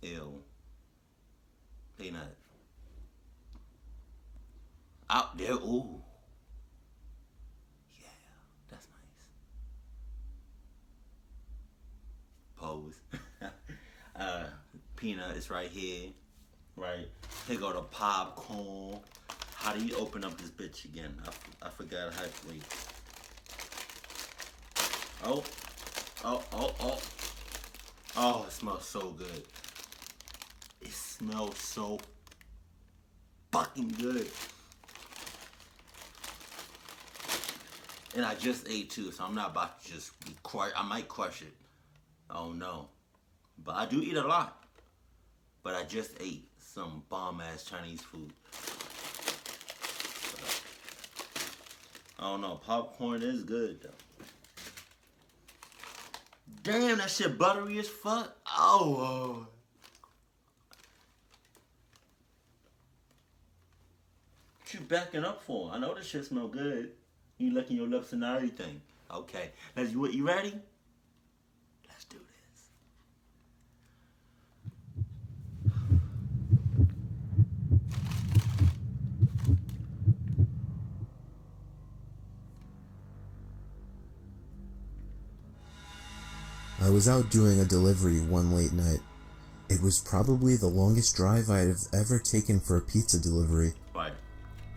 Ew. Peanut. Out there. Ooh. Yeah, that's nice. Pose. Peanut is right here. Right. Here go the popcorn. How do you open up this bitch again? I forgot how to wait. Oh. Oh, it smells so good. It smells so fucking good. And I just ate too, so I'm not about to just crush. I might crush it. Oh no. But I do eat a lot. But I just ate some bomb ass Chinese food. I don't know. Popcorn is good though. Damn, that shit buttery as fuck. Oh. What you backing up for? I know this shit smell good. You licking your lips and everything. Okay. You ready? Let's do this. I was out doing a delivery one late night. It was probably the longest drive I have ever taken for a pizza delivery. Right.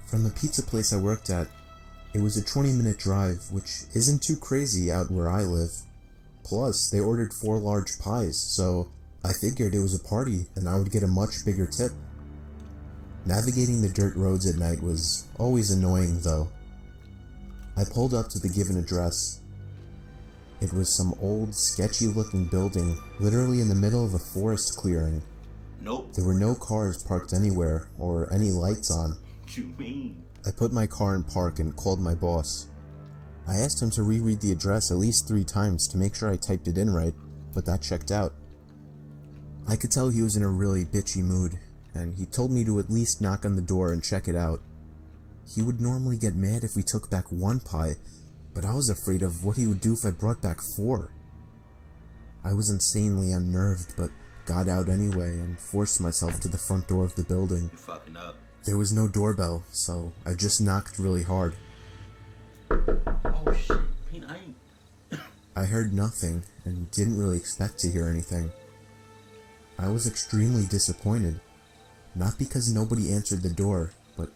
From the pizza place I worked at, it was a 20-minute drive, which isn't too crazy out where I live. Plus, they ordered 4 large pies, so I figured it was a party and I would get a much bigger tip. Navigating the dirt roads at night was always annoying though. I pulled up to the given address. It was some old, sketchy-looking building, literally in the middle of a forest clearing. Nope. There were no cars parked anywhere, or any lights on. What you mean? I put my car in park and called my boss. I asked him to reread the address at least 3 times to make sure I typed it in right, but that checked out. I could tell he was in a really bitchy mood, and he told me to at least knock on the door and check it out. He would normally get mad if we took back 1 pie, but I was afraid of what he would do if I brought back 4. I was insanely unnerved, but got out anyway and forced myself to the front door of the building. You fucking up. There was no doorbell, so I just knocked really hard. Oh shit, Pete, I ain't. I heard nothing and didn't really expect to hear anything. I was extremely disappointed, not because nobody answered the door, but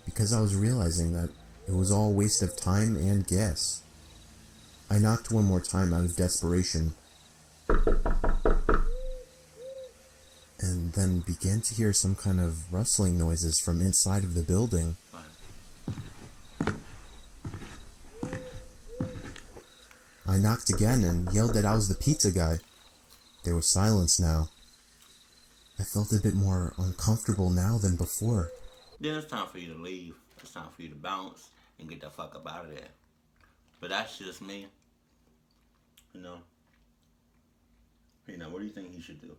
because I was realizing that it was all a waste of time and gas. I knocked one more time out of desperation, and then began to hear some kind of rustling noises from inside of the building. I knocked again and yelled that I was the pizza guy. There was silence now. I felt a bit more uncomfortable now than before. Then it's time for you to leave. It's time for you to bounce and get the fuck up out of there. But that's just me. You know, what do you think he should do?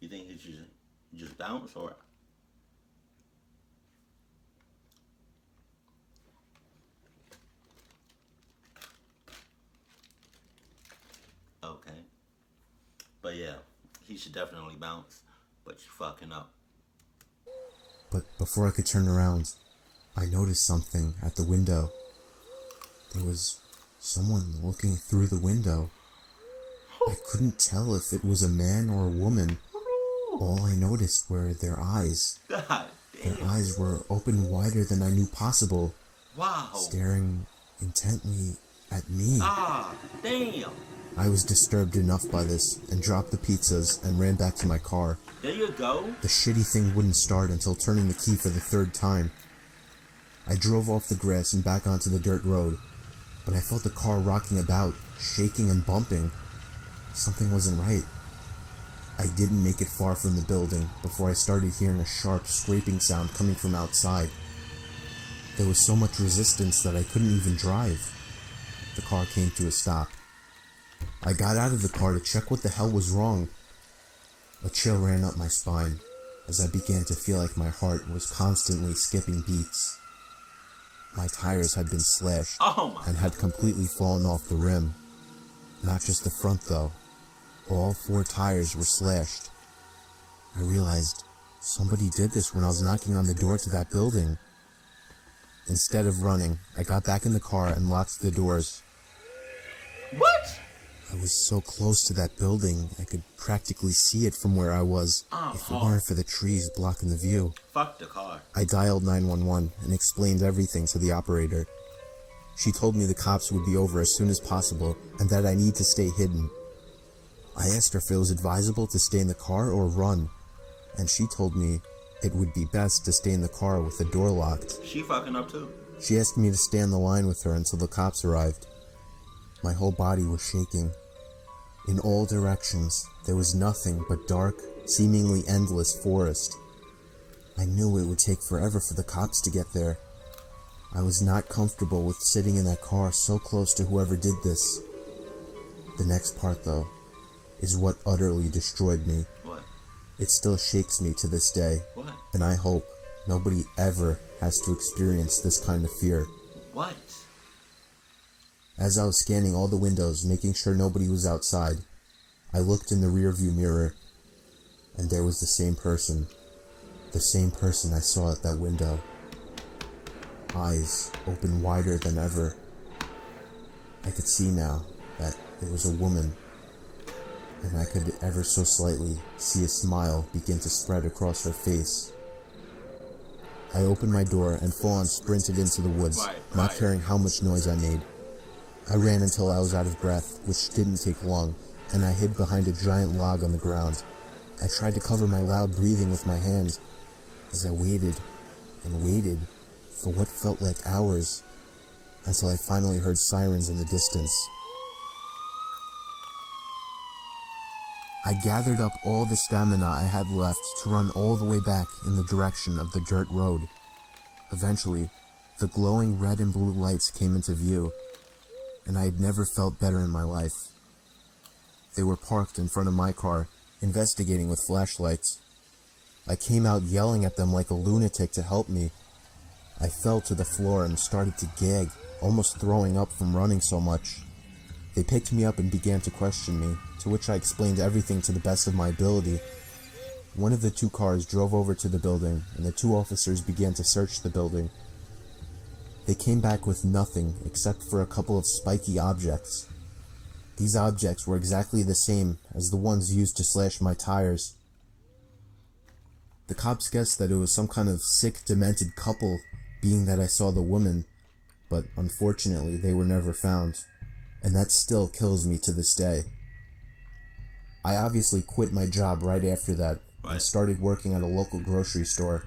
You think he should just bounce or? Okay. But yeah, he should definitely bounce. But you're fucking up. But before I could turn around, I noticed something at the window. There was someone looking through the window. I couldn't tell if it was a man or a woman. All I noticed were their eyes. God damn. Their eyes were open wider than I knew possible. Wow. Staring intently at me. Ah, damn. I was disturbed enough by this and dropped the pizzas and ran back to my car. There you go. The shitty thing wouldn't start until turning the key for the 3rd time. I drove off the grass and back onto the dirt road, but I felt the car rocking about, shaking and bumping. Something wasn't right. I didn't make it far from the building before I started hearing a sharp scraping sound coming from outside. There was so much resistance that I couldn't even drive. The car came to a stop. I got out of the car to check what the hell was wrong. A chill ran up my spine as I began to feel like my heart was constantly skipping beats. My tires had been slashed and had completely fallen off the rim. Not just the front though. All 4 tires were slashed. I realized somebody did this when I was knocking on the door to that building. Instead of running, I got back in the car and locked the doors. What? I was so close to that building, I could practically see it from where I was, if it weren't for the trees blocking the view. Fuck the car. I dialed 911 and explained everything to the operator. She told me the cops would be over as soon as possible and that I need to stay hidden. I asked her if it was advisable to stay in the car or run, and she told me it would be best to stay in the car with the door locked. She fucking up too. She asked me to stay on the line with her until the cops arrived. My whole body was shaking. In all directions, there was nothing but dark, seemingly endless forest. I knew it would take forever for the cops to get there. I was not comfortable with sitting in that car so close to whoever did this. The next part, though, is what utterly destroyed me. What? It still shakes me to this day. What? And I hope nobody ever has to experience this kind of fear. What? As I was scanning all the windows, making sure nobody was outside, I looked in the rearview mirror, and there was the same person. The same person I saw at that window. Eyes open wider than ever. I could see now that it was a woman, and I could ever so slightly see a smile begin to spread across her face. I opened my door and full-on sprinted into the woods, not caring how much noise I made. I ran until I was out of breath, which didn't take long, and I hid behind a giant log on the ground. I tried to cover my loud breathing with my hand, as I waited and waited for what felt like hours, until I finally heard sirens in the distance. I gathered up all the stamina I had left to run all the way back in the direction of the dirt road. Eventually, the glowing red and blue lights came into view, and I had never felt better in my life. They were parked in front of my car, investigating with flashlights. I came out yelling at them like a lunatic to help me. I fell to the floor and started to gag, almost throwing up from running so much. They picked me up and began to question me, to which I explained everything to the best of my ability. One of the two cars drove over to the building, and the two officers began to search the building. They came back with nothing except for a couple of spiky objects. These objects were exactly the same as the ones used to slash my tires. The cops guessed that it was some kind of sick, demented couple, being that I saw the woman, but unfortunately they were never found, and that still kills me to this day. I obviously quit my job right after that and started working at a local grocery store.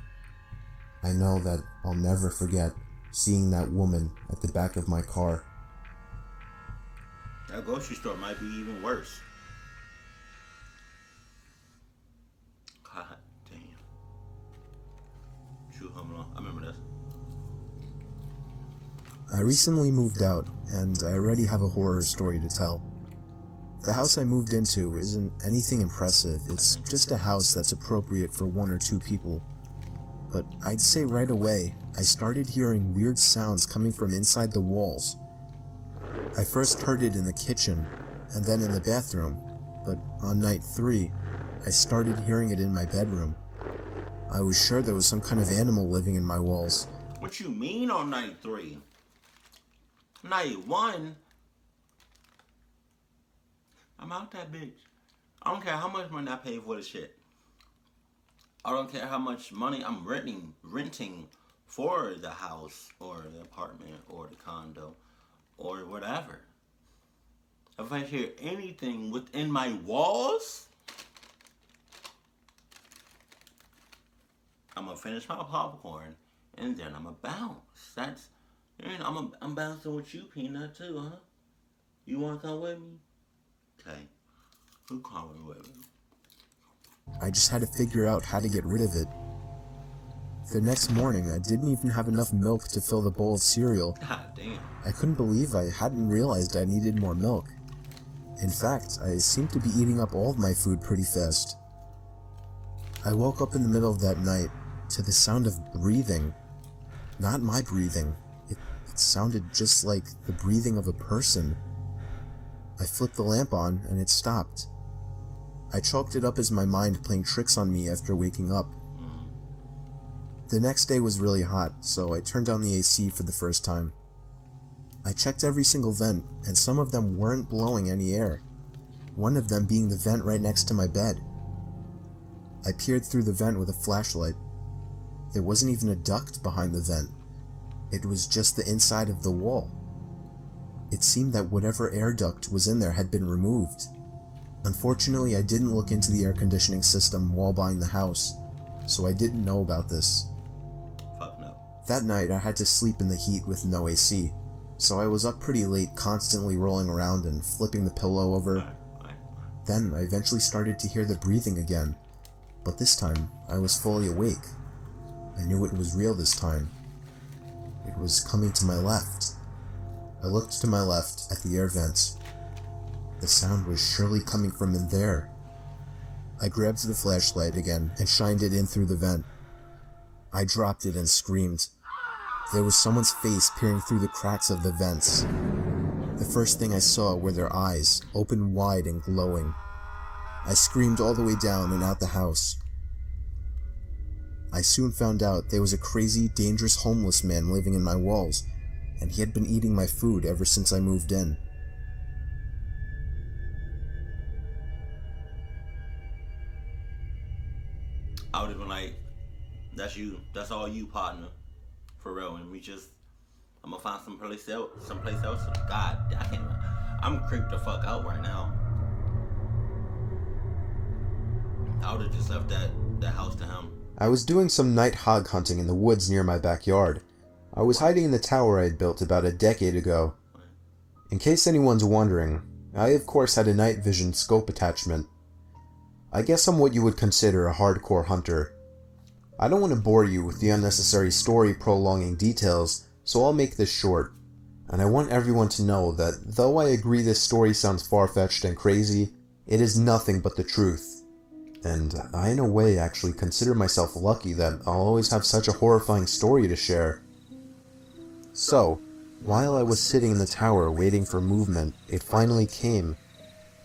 I know that I'll never forget seeing that woman at the back of my car. That grocery store might be even worse. God damn. True Home Alone. I remember this. I recently moved out, and I already have a horror story to tell. The house I moved into isn't anything impressive. It's just a house that's appropriate for one or two people. But I'd say right away, I started hearing weird sounds coming from inside the walls. I first heard it in the kitchen, and then in the bathroom, but on night 3, I started hearing it in my bedroom. I was sure there was some kind of animal living in my walls. What you mean on night 3? Night 1? I'm out that bitch. I don't care how much money I pay for the shit. I don't care how much money I'm renting for the house or the apartment or the condo or whatever. If I hear anything within my walls, I'm gonna finish my popcorn and then I'm gonna bounce. That's, you know, I'm bouncing with you, Peanut, too, huh? You wanna come with me? Okay, who coming with me? I just had to figure out how to get rid of it. The next morning, I didn't even have enough milk to fill the bowl of cereal. God damn. I couldn't believe I hadn't realized I needed more milk. In fact, I seemed to be eating up all of my food pretty fast. I woke up in the middle of that night to the sound of breathing. Not my breathing. It sounded just like the breathing of a person. I flipped the lamp on and it stopped. I chalked it up as my mind playing tricks on me after waking up. The next day was really hot, so I turned on the AC for the first time. I checked every single vent, and some of them weren't blowing any air, one of them being the vent right next to my bed. I peered through the vent with a flashlight. There wasn't even a duct behind the vent. It was just the inside of the wall. It seemed that whatever air duct was in there had been removed. Unfortunately, I didn't look into the air conditioning system while buying the house, so I didn't know about this. Fuck no. That night, I had to sleep in the heat with no AC, so I was up pretty late, constantly rolling around and flipping the pillow over. Then, I eventually started to hear the breathing again, but this time, I was fully awake. I knew it was real this time. It was coming to my left. I looked to my left at the air vents. The sound was surely coming from in there. I grabbed the flashlight again and shined it in through the vent. I dropped it and screamed. There was someone's face peering through the cracks of the vents. The first thing I saw were their eyes, open wide and glowing. I screamed all the way down and out the house. I soon found out there was a crazy, dangerous homeless man living in my walls, and he had been eating my food ever since I moved in. I would have been like, that's you. That's all you, partner. For real. And I'm gonna find someplace else. God, I can't. I'm creeped the fuck out right now. I would have just left that house to him. I was doing some night hog hunting in the woods near my backyard. I was hiding in the tower I had built about a decade ago. In case anyone's wondering, I of course had a night vision scope attachment. I guess I'm what you would consider a hardcore hunter. I don't want to bore you with the unnecessary story prolonging details, so I'll make this short. And I want everyone to know that though I agree this story sounds far-fetched and crazy, it is nothing but the truth. And I in a way actually consider myself lucky that I'll always have such a horrifying story to share. So, while I was sitting in the tower waiting for movement, it finally came.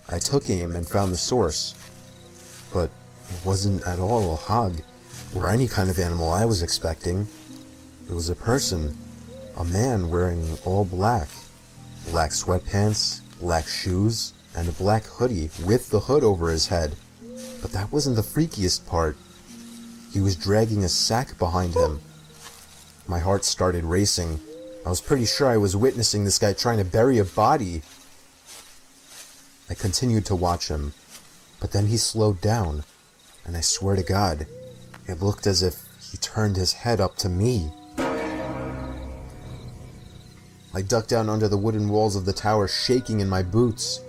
I took aim and found the source. But it wasn't at all a hog, or any kind of animal I was expecting. It was a person, a man wearing all black. Black sweatpants, black shoes, and a black hoodie with the hood over his head. But that wasn't the freakiest part. He was dragging a sack behind him. My heart started racing. I was pretty sure I was witnessing this guy trying to bury a body. I continued to watch him, but then he slowed down, and I swear to God, it looked as if he turned his head up to me. I ducked down under the wooden walls of the tower, shaking in my boots.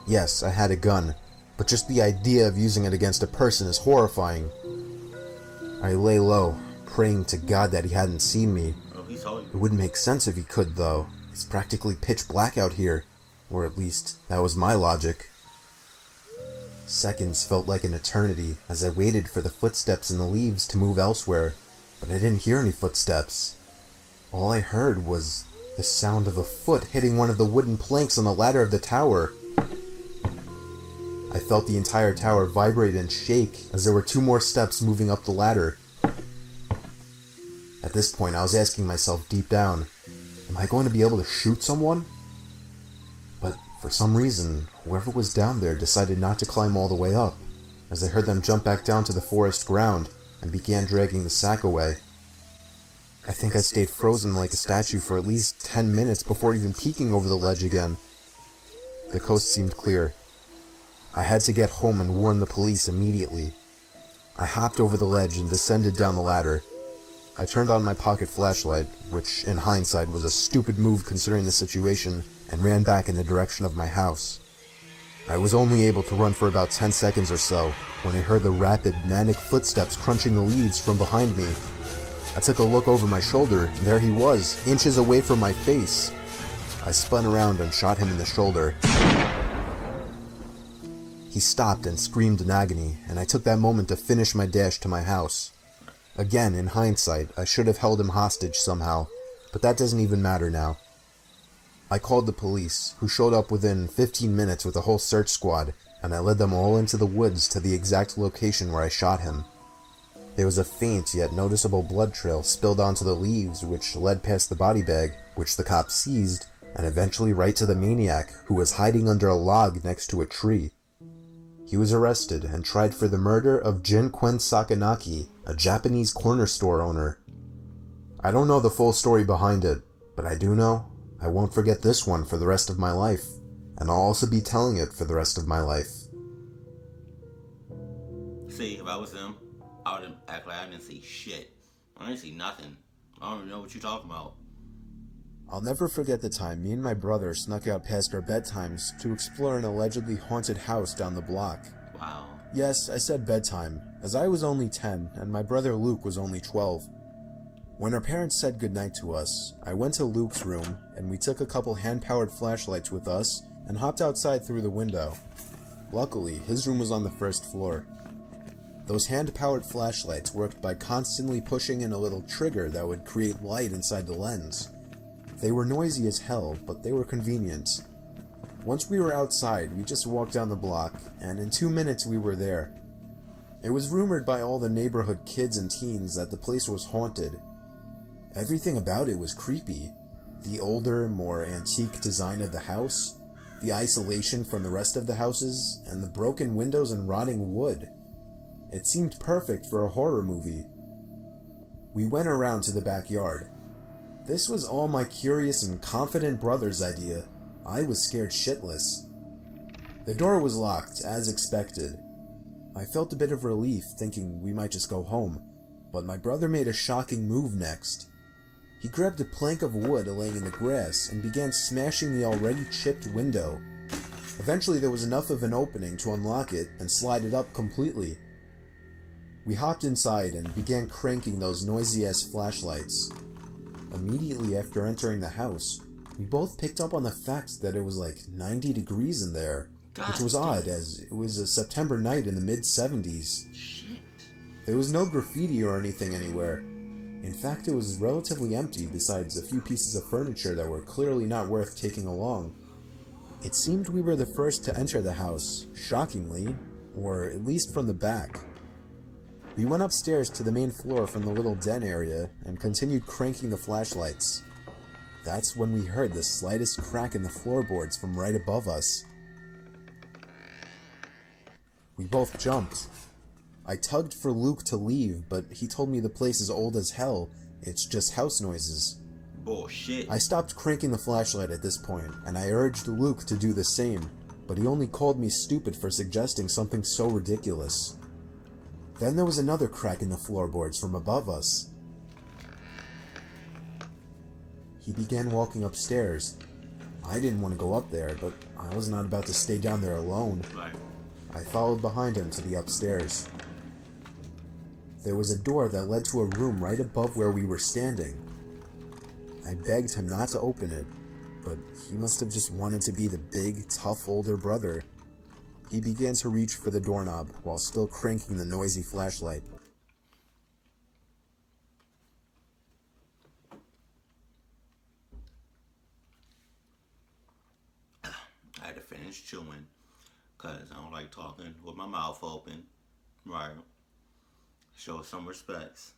Yes, I had a gun, but just the idea of using it against a person is horrifying. I lay low, praying to God that he hadn't seen me. It wouldn't make sense if he could, though. It's practically pitch black out here, or at least, that was my logic. Seconds felt like an eternity as I waited for the footsteps in the leaves to move elsewhere, but I didn't hear any footsteps. All I heard was the sound of a foot hitting one of the wooden planks on the ladder of the tower. I felt the entire tower vibrate and shake as there were 2 more steps moving up the ladder. At this point, I was asking myself deep down, am I going to be able to shoot someone? But for some reason, whoever was down there decided not to climb all the way up, as I heard them jump back down to the forest ground and began dragging the sack away. I think I stayed frozen like a statue for at least 10 minutes before even peeking over the ledge again. The coast seemed clear. I had to get home and warn the police immediately. I hopped over the ledge and descended down the ladder. I turned on my pocket flashlight, which in hindsight was a stupid move considering the situation, and ran back in the direction of my house. I was only able to run for about 10 seconds or so when I heard the rapid, manic footsteps crunching the leaves from behind me. I took a look over my shoulder, and there he was, inches away from my face. I spun around and shot him in the shoulder. He stopped and screamed in agony, and I took that moment to finish my dash to my house. Again, in hindsight, I should have held him hostage somehow, but that doesn't even matter now. I called the police, who showed up within 15 minutes with a whole search squad, and I led them all into the woods to the exact location where I shot him. There was a faint yet noticeable blood trail spilled onto the leaves, which led past the body bag, which the cops seized, and eventually right to the maniac, who was hiding under a log next to a tree. He was arrested and tried for the murder of Jin-Quen Sakanaki, a Japanese corner store owner. I don't know the full story behind it, but I do know I won't forget this one for the rest of my life, and I'll also be telling it for the rest of my life. See, if I was them, I would act like I didn't see shit. I didn't see nothing. I don't even know what you're talking about. I'll never forget the time me and my brother snuck out past our bedtimes to explore an allegedly haunted house down the block. Wow. Yes, I said bedtime, as I was only 10 and my brother Luke was only 12. When our parents said goodnight to us, I went to Luke's room and we took a couple hand-powered flashlights with us and hopped outside through the window. Luckily, his room was on the first floor. Those hand-powered flashlights worked by constantly pushing in a little trigger that would create light inside the lens. They were noisy as hell, but they were convenient. Once we were outside, we just walked down the block, and in 2 minutes we were there. It was rumored by all the neighborhood kids and teens that the place was haunted. Everything about it was creepy. The older, more antique design of the house, the isolation from the rest of the houses, and the broken windows and rotting wood. It seemed perfect for a horror movie. We went around to the backyard. This was all my curious and confident brother's idea. I was scared shitless. The door was locked, as expected. I felt a bit of relief, thinking we might just go home, but my brother made a shocking move next. He grabbed a plank of wood laying in the grass and began smashing the already chipped window. Eventually there was enough of an opening to unlock it and slide it up completely. We hopped inside and began cranking those noisy-ass flashlights. Immediately after entering the house, we both picked up on the fact that it was like 90 degrees in there, which was odd as it was a September night in the mid-70s. Shit. There was no graffiti or anything anywhere. In fact, it was relatively empty besides a few pieces of furniture that were clearly not worth taking along. It seemed we were the first to enter the house, shockingly, or at least from the back. We went upstairs to the main floor from the little den area and continued cranking the flashlights. That's when we heard the slightest crack in the floorboards from right above us. We both jumped. I tugged for Luke to leave, but he told me the place is old as hell. It's just house noises. Bullshit. I stopped cranking the flashlight at this point, and I urged Luke to do the same, but he only called me stupid for suggesting something so ridiculous. Then there was another crack in the floorboards from above us. He began walking upstairs. I didn't want to go up there, but I was not about to stay down there alone. Right. I followed behind him to the upstairs. There was a door that led to a room right above where we were standing. I begged him not to open it, but he must have just wanted to be the big, tough older brother. He began to reach for the doorknob while still cranking the noisy flashlight. I had to finish chewing because I don't like talking with my mouth open. Right. Show some respects.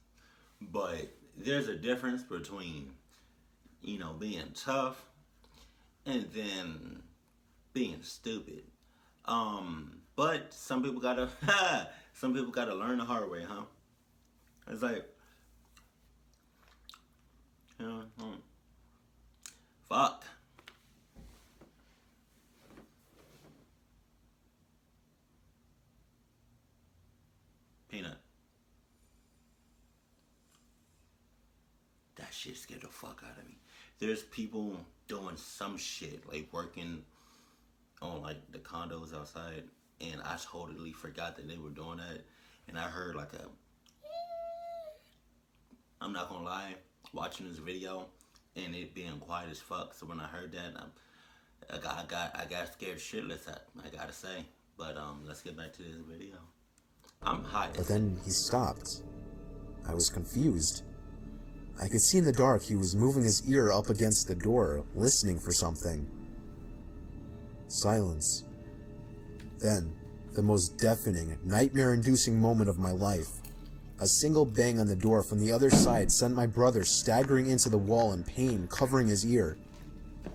But there's a difference between, being tough and then being stupid. But some people gotta learn the hard way, huh? It's like, fuck. Peanut. That shit scared the fuck out of me. There's people doing some shit, like working on like the condos outside, and I totally forgot that they were doing that, and I heard like I'm not gonna lie, watching this video and it being quiet as fuck. So when I heard that, I got scared shitless. I gotta say, but let's get back to this video. I'm hot. But then he stopped. I was confused. I could see in the dark he was moving his ear up against the door, listening for something. Silence. Then, the most deafening, nightmare-inducing moment of my life. A single bang on the door from the other side sent my brother staggering into the wall in pain, covering his ear.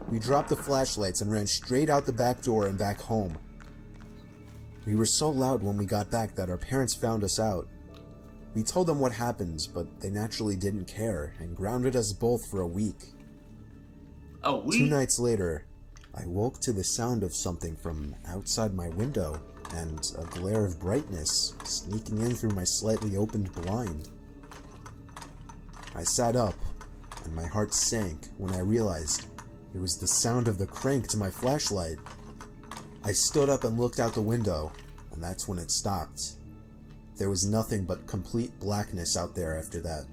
We dropped the flashlights and ran straight out the back door and back home. We were so loud when we got back that our parents found us out. We told them what happened, but they naturally didn't care and grounded us both for a week. A week? 2 nights later, I woke to the sound of something from outside my window and a glare of brightness sneaking in through my slightly opened blind. I sat up, and my heart sank when I realized it was the sound of the crank to my flashlight. I stood up and looked out the window, and that's when it stopped. There was nothing but complete blackness out there after that.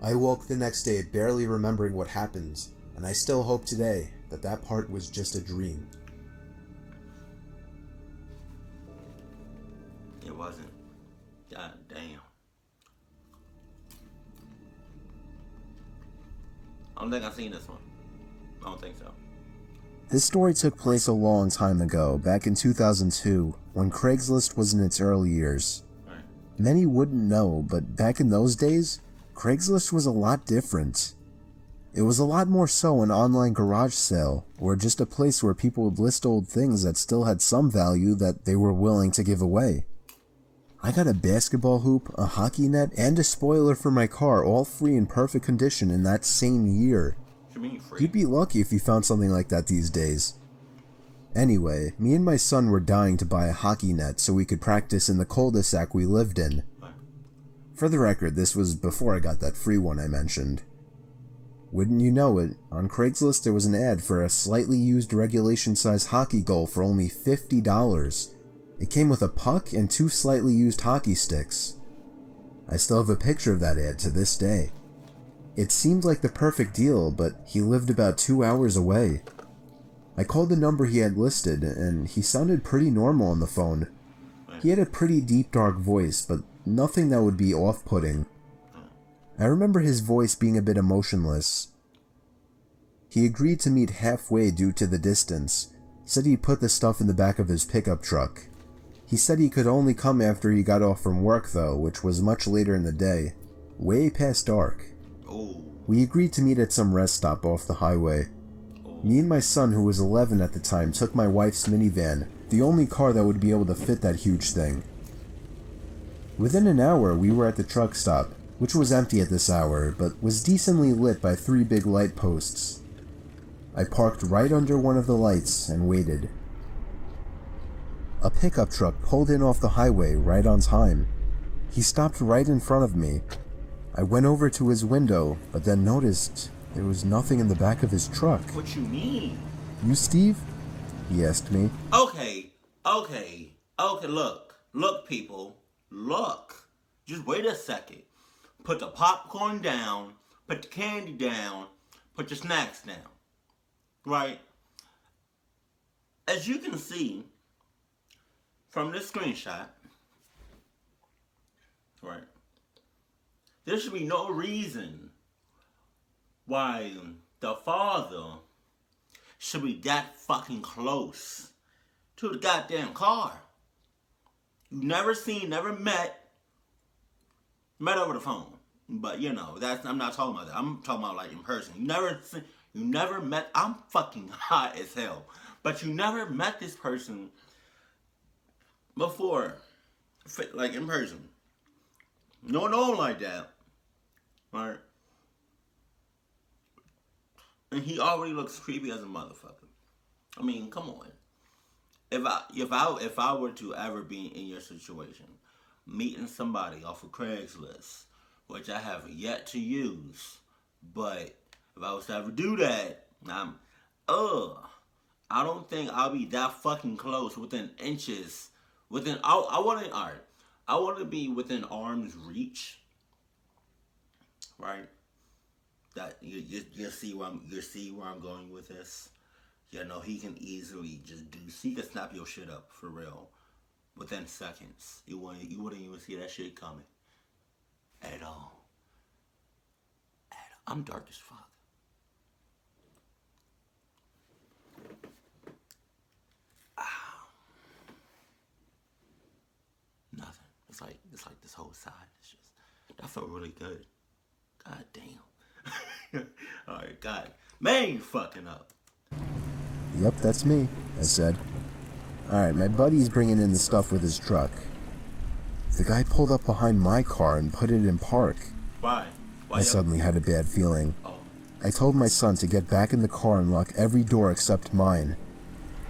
I woke the next day barely remembering what happened, and I still hope today that that part was just a dream. It wasn't. God damn. I don't think I've seen this one. I don't think so. This story took place a long time ago, back in 2002, when Craigslist was in its early years. Right. Many wouldn't know, but back in those days, Craigslist was a lot different. It was a lot more so an online garage sale, or just a place where people would list old things that still had some value that they were willing to give away. I got a basketball hoop, a hockey net, and a spoiler for my car, all free in perfect condition in that same year. What you mean free? You'd be lucky if you found something like that these days. Anyway, me and my son were dying to buy a hockey net so we could practice in the cul-de-sac we lived in. What? For the record, this was before I got that free one I mentioned. Wouldn't you know it, on Craigslist there was an ad for a slightly used regulation-size hockey goal for only $50. It came with a puck and 2 slightly used hockey sticks. I still have a picture of that ad to this day. It seemed like the perfect deal, but he lived about 2 hours away. I called the number he had listed, and he sounded pretty normal on the phone. He had a pretty deep, dark voice, but nothing that would be off-putting. I remember his voice being a bit emotionless. He agreed to meet halfway due to the distance, said he'd put the stuff in the back of his pickup truck. He said he could only come after he got off from work though, which was much later in the day, way past dark. Oh. We agreed to meet at some rest stop off the highway. Me and my son, who was 11 at the time, took my wife's minivan, the only car that would be able to fit that huge thing. Within an hour, we were at the truck stop, which was empty at this hour, but was decently lit by 3 big light posts. I parked right under one of the lights and waited. A pickup truck pulled in off the highway right on time. He stopped right in front of me. I went over to his window, but then noticed there was nothing in the back of his truck. What you mean? You Steve? He asked me. Okay, look people, look. Just wait a second. Put the popcorn down, put the candy down, put your snacks down. Right? As you can see from this screenshot, right, there should be no reason why the father should be that fucking close to the goddamn car. You never seen, never met over the phone. But you know, I'm not talking about that. I'm talking about like in person. You never met, I'm fucking hot as hell. But you never met this person before, like in person. No one like that. Right? And he already looks creepy as a motherfucker. I mean, come on. If I were to ever be in your situation, meeting somebody off of Craigslist, which I have yet to use, but if I was to ever do that, I don't think I'll be that fucking close within inches. I want to be within arm's reach. Right? That you see where I'm going with this. You know, he can easily he can snap your shit up for real within seconds. You wouldn't even see that shit coming at all. I'm dark as fuck. like this whole side. It's just, that felt really good. God damn. Alright, God. Man, you fucking up. Yep, that's me, I said. Alright, my buddy's bringing in the stuff with his truck. The guy pulled up behind my car and put it in park. Why? I suddenly had a bad feeling. Oh. I told my son to get back in the car and lock every door except mine.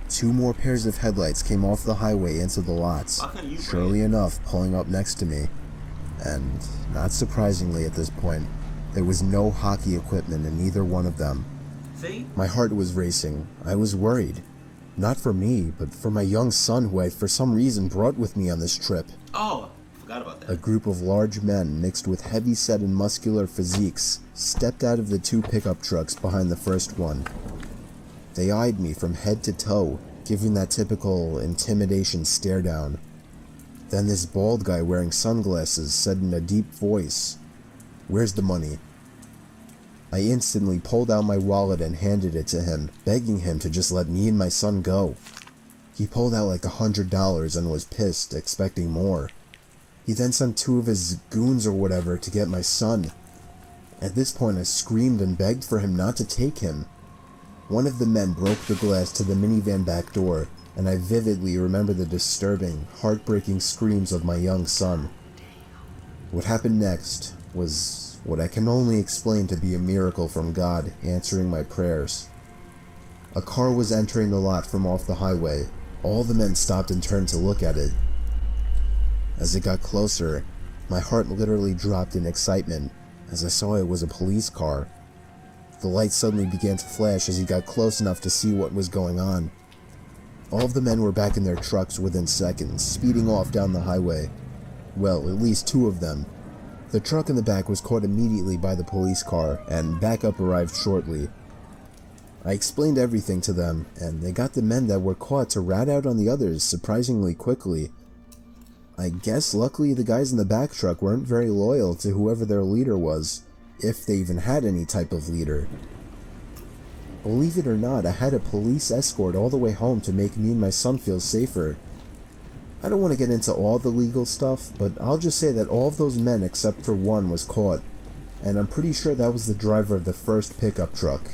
2 more pairs of headlights came off the highway into the lots, surely enough pulling up next to me. And, not surprisingly at this point, there was no hockey equipment in either one of them. See? My heart was racing. I was worried. Not for me, but for my young son who I for some reason brought with me on this trip. Oh, forgot about that. A group of large men mixed with heavy-set and muscular physiques stepped out of the 2 pickup trucks behind the first one. They eyed me from head to toe, giving that typical intimidation stare down. Then this bald guy wearing sunglasses said in a deep voice, "Where's the money?" I instantly pulled out my wallet and handed it to him, begging him to just let me and my son go. He pulled out like $100 and was pissed, expecting more. He then sent 2 of his goons or whatever to get my son. At this point I screamed and begged for him not to take him. One of the men broke the glass to the minivan back door, and I vividly remember the disturbing, heartbreaking screams of my young son. What happened next was what I can only explain to be a miracle from God answering my prayers. A car was entering the lot from off the highway. All the men stopped and turned to look at it. As it got closer, my heart literally dropped in excitement as I saw it was a police car. The lights suddenly began to flash as he got close enough to see what was going on. All of the men were back in their trucks within seconds, speeding off down the highway. Well, at least 2 of them. The truck in the back was caught immediately by the police car, and backup arrived shortly. I explained everything to them, and they got the men that were caught to rat out on the others surprisingly quickly. I guess luckily the guys in the back truck weren't very loyal to whoever their leader was, if they even had any type of leader. Believe it or not, I had a police escort all the way home to make me and my son feel safer. I don't want to get into all the legal stuff, but I'll just say that all of those men except for one was caught, and I'm pretty sure that was the driver of the first pickup truck.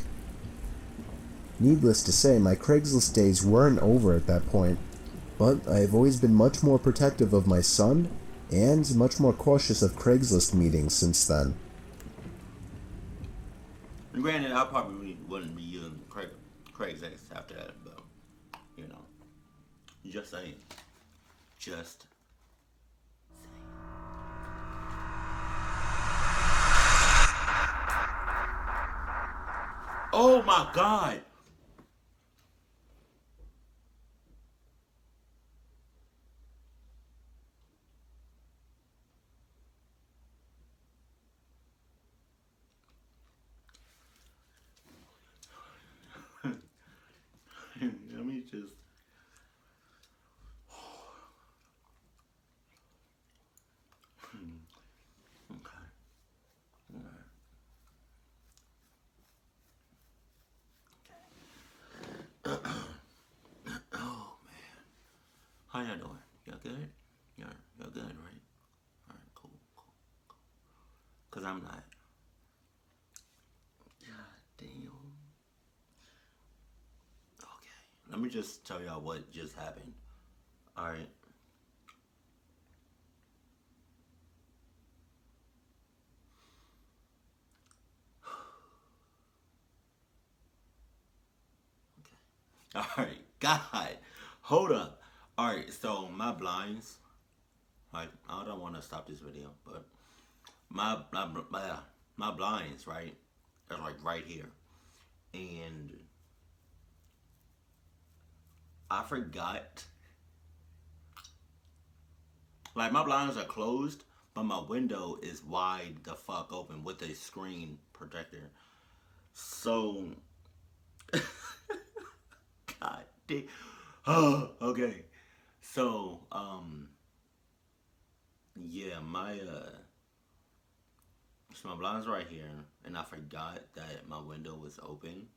Needless to say, my Craigslist days weren't over at that point, but I've always been much more protective of my son, and much more cautious of Craigslist meetings since then. Granted, I probably wouldn't be using Craigslist after that, but, you know, just saying. Just saying. Oh my God! Let me just. Okay. Oh man, how y'all doing? Y'all good? Y'all good, right? All right, cool. Cause I'm not. God damn. Okay, let me just tell y'all what just happened. All right. All right, God, hold up. All right, so my blinds. Like, I don't want to stop this video, but my blinds, right, are like right here, and I forgot. Like, my blinds are closed, but my window is wide the fuck open with a screen protector. So, God damn. Oh, okay. So, yeah, so my blind's right here, and I forgot that my window was open,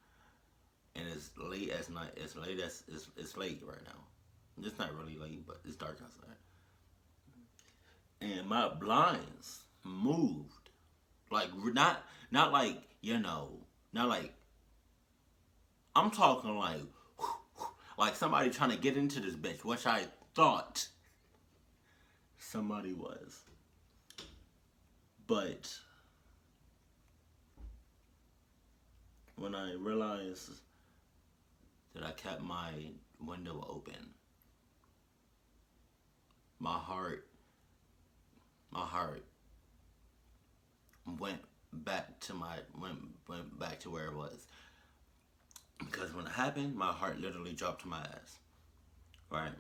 and it's late as night. It's late right now. It's not really late, but it's dark outside. and my blinds moved. Like, not like, not like, I'm talking like somebody trying to get into this bitch, which I thought somebody was. But when I realized that I kept my window open, my heart went back to went back to where it was. Because when it happened, my heart literally dropped to my ass. Right?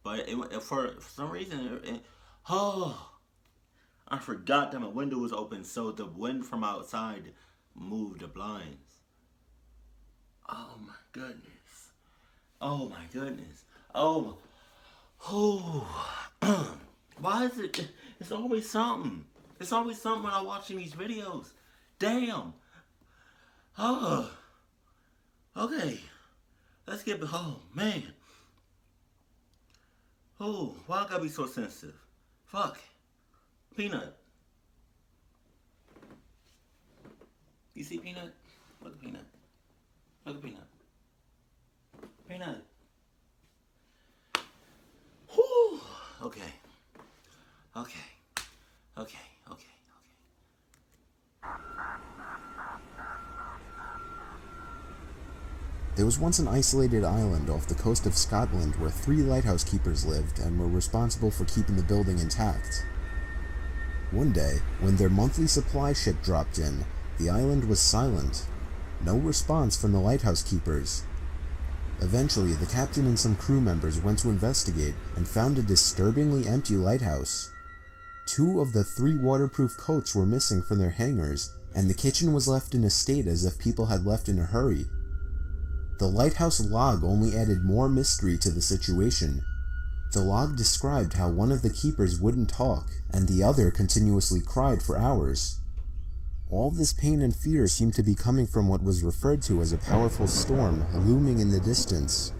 But for some reason, I forgot that my window was open, so the wind from outside moved the blinds. Oh my goodness. Oh my goodness. Why is it? It's always something. It's always something when I'm watching these videos. Damn. Oh. Okay. Let's get. Oh man. Oh, why I gotta be so sensitive? Fuck. Peanut. You see Peanut? Look at Peanut. Look at Peanut. Peanut. Whew. Okay. Okay. Okay. Okay. There was once an isolated island off the coast of Scotland where 3 lighthouse keepers lived and were responsible for keeping the building intact. One day, when their monthly supply ship dropped in, the island was silent. No response from the lighthouse keepers. Eventually, the captain and some crew members went to investigate and found a disturbingly empty lighthouse. 2 of the 3 waterproof coats were missing from their hangars, and the kitchen was left in a state as if people had left in a hurry. The lighthouse log only added more mystery to the situation. The log described how one of the keepers wouldn't talk, and the other continuously cried for hours. All this pain and fear seemed to be coming from what was referred to as a powerful storm looming in the distance.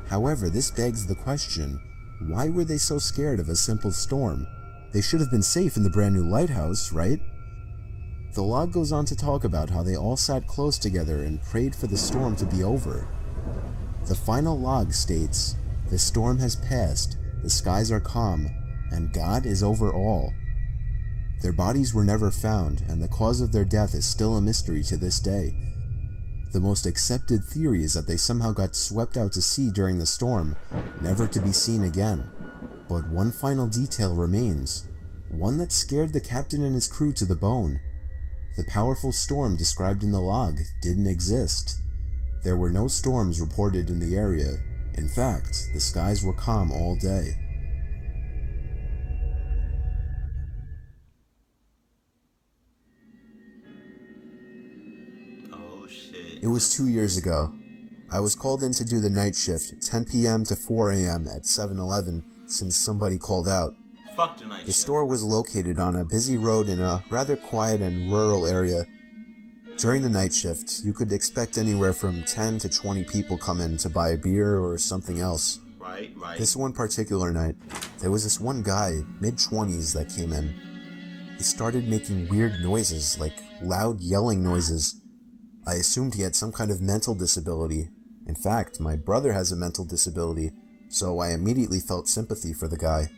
However, this begs the question, why were they so scared of a simple storm? They should have been safe in the brand new lighthouse, right? The log goes on to talk about how they all sat close together and prayed for the storm to be over. The final log states, "The storm has passed, the skies are calm, and God is over all." Their bodies were never found, and the cause of their death is still a mystery to this day. The most accepted theory is that they somehow got swept out to sea during the storm, never to be seen again. But one final detail remains, one that scared the captain and his crew to the bone. The powerful storm described in the log didn't exist. There were no storms reported in the area. In fact, the skies were calm all day. Oh shit. It was 2 years ago. I was called in to do the night shift, 10 p.m. to 4 a.m. at 7-Eleven, since somebody called out. Fuck the night The shift. store was located on a busy road in a rather quiet and rural area. During the night shift, you could expect anywhere from 10 to 20 people come in to buy a beer or something else. Right. This one particular night, there was this one guy, mid-20s, that came in. He started making weird noises, like loud yelling noises. I assumed he had some kind of mental disability. In fact, my brother has a mental disability, so I immediately felt sympathy for the guy.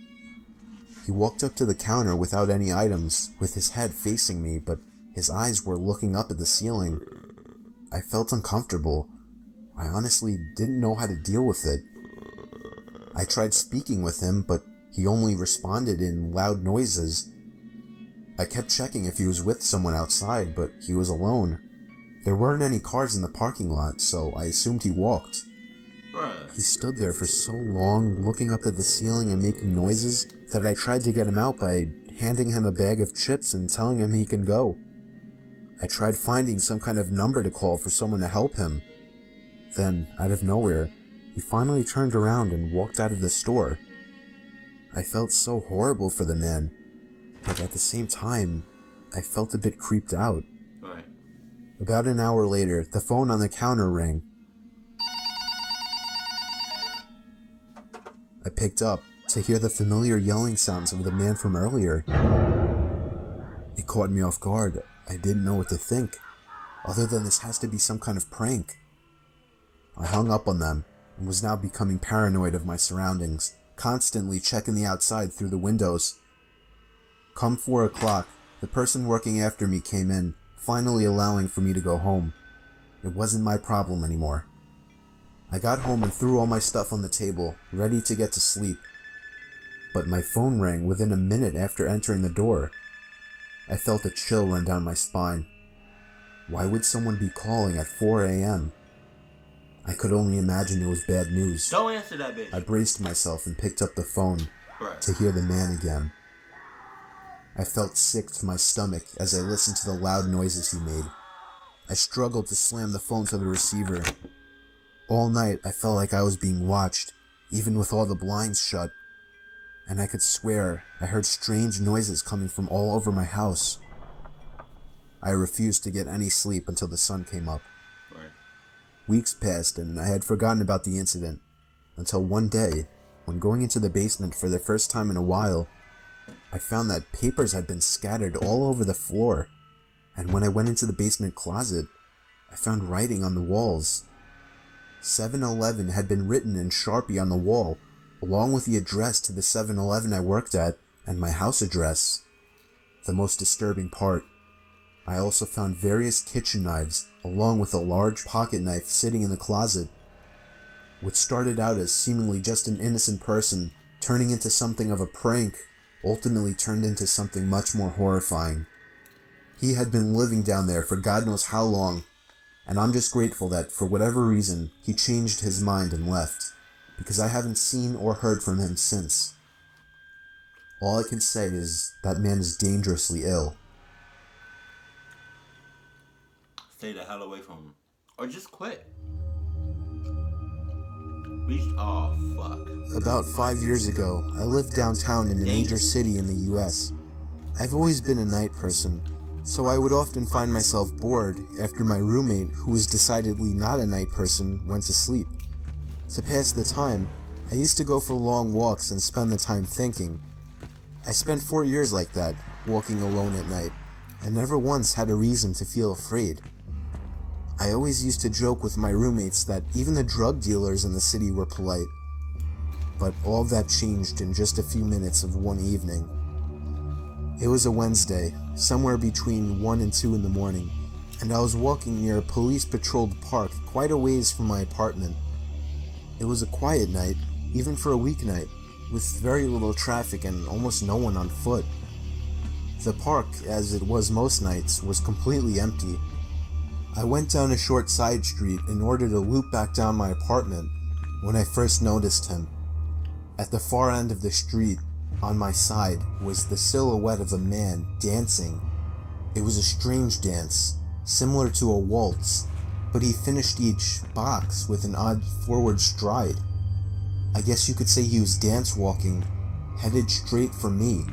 He walked up to the counter without any items, with his head facing me, but his eyes were looking up at the ceiling. I felt uncomfortable. I honestly didn't know how to deal with it. I tried speaking with him, but he only responded in loud noises. I kept checking if he was with someone outside, but he was alone. There weren't any cars in the parking lot, so I assumed he walked. Bruh. He stood there for so long, looking up at the ceiling and making noises, that I tried to get him out by handing him a bag of chips and telling him he can go. I tried finding some kind of number to call for someone to help him. Then, out of nowhere, he finally turned around and walked out of the store. I felt so horrible for the man, but at the same time, I felt a bit creeped out. Right. About an hour later, the phone on the counter rang. I picked up, to hear the familiar yelling sounds of the man from earlier. It caught me off guard. I didn't know what to think, other than this has to be some kind of prank. I hung up on them and was now becoming paranoid of my surroundings, constantly checking the outside through the windows. Come 4 o'clock, the person working after me came in, finally allowing for me to go home. It wasn't my problem anymore. I got home and threw all my stuff on the table, ready to get to sleep. But my phone rang within a minute after entering the door. I felt a chill run down my spine. Why would someone be calling at 4 a.m.? I could only imagine it was bad news. Don't answer that bitch. I braced myself and picked up the phone Bruh. to hear the man again. I felt sick to my stomach as I listened to the loud noises he made. I struggled to slam the phone to the receiver. All night I felt like I was being watched, even with all the blinds shut. And I could swear I heard strange noises coming from all over my house. I refused to get any sleep until the sun came up. Right. Weeks passed and I had forgotten about the incident, until one day, when going into the basement for the first time in a while, I found that papers had been scattered all over the floor, and when I went into the basement closet, I found writing on the walls. 7-Eleven had been written in Sharpie on the wall, along with the address to the 7-Eleven I worked at and my house address. The most disturbing part, I also found various kitchen knives, along with a large pocket knife sitting in the closet. What started out as seemingly just an innocent person turning into something of a prank ultimately turned into something much more horrifying. He had been living down there for God knows how long, and I'm just grateful that, for whatever reason, he changed his mind and left, because I haven't seen or heard from him since. All I can say is that man is dangerously ill. Stay the hell away from him. Or just quit. Oh, fuck. About 5 years ago, I lived downtown in a major city in the US. I've always been a night person, so I would often find myself bored after my roommate, who was decidedly not a night person, went to sleep. To pass the time, I used to go for long walks and spend the time thinking. I spent 4 years like that, walking alone at night, and never once had a reason to feel afraid. I always used to joke with my roommates that even the drug dealers in the city were polite. But all that changed in just a few minutes of one evening. It was a Wednesday, somewhere between 1 and 2 in the morning, and I was walking near a police-patrolled park quite a ways from my apartment. It was a quiet night, even for a weeknight, with very little traffic and almost no one on foot. The park, as it was most nights, was completely empty. I went down a short side street in order to loop back down my apartment when I first noticed him. At the far end of the street, on my side, was the silhouette of a man dancing. It was a strange dance, similar to a waltz, but he finished each box with an odd forward stride. I guess you could say he was dance walking, headed straight for me.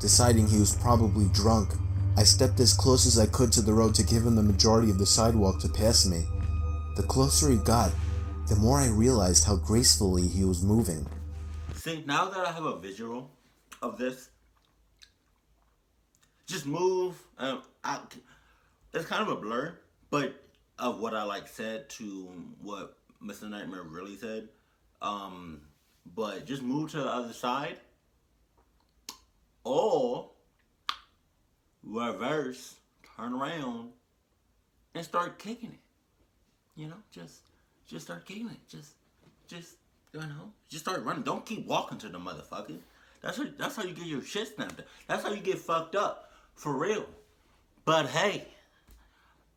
Deciding he was probably drunk, I stepped as close as I could to the road to give him the majority of the sidewalk to pass me. The closer he got, the more I realized how gracefully he was moving. See, now that I have a visual of this, just move. It's kind of a blur, but of what I said to what Mr. Nightmare really said. But just move to the other side, or reverse, turn around, and start kicking it. You know, just start kicking it. Just start running. Don't keep walking to the motherfucker. That's how you get your shit snapped. That's how you get fucked up, for real. But hey,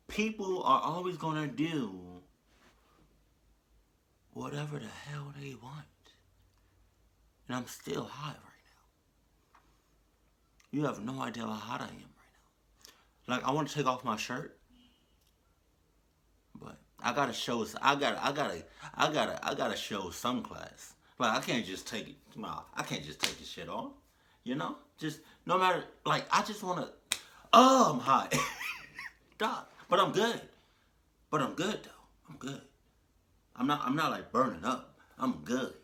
people are always gonna do whatever the hell they want. And I'm still hot right now. You have no idea how hot I am right now. Like, I want to take off my shirt, but I gotta show. I gotta show some class. Like, I can't just take it. Nah, I can't just take this shit off. You know, just no matter. Like, I just wanna. Oh, I'm hot. Dog. But I'm good. Though. I'm good. I'm not like burning up. I'm good.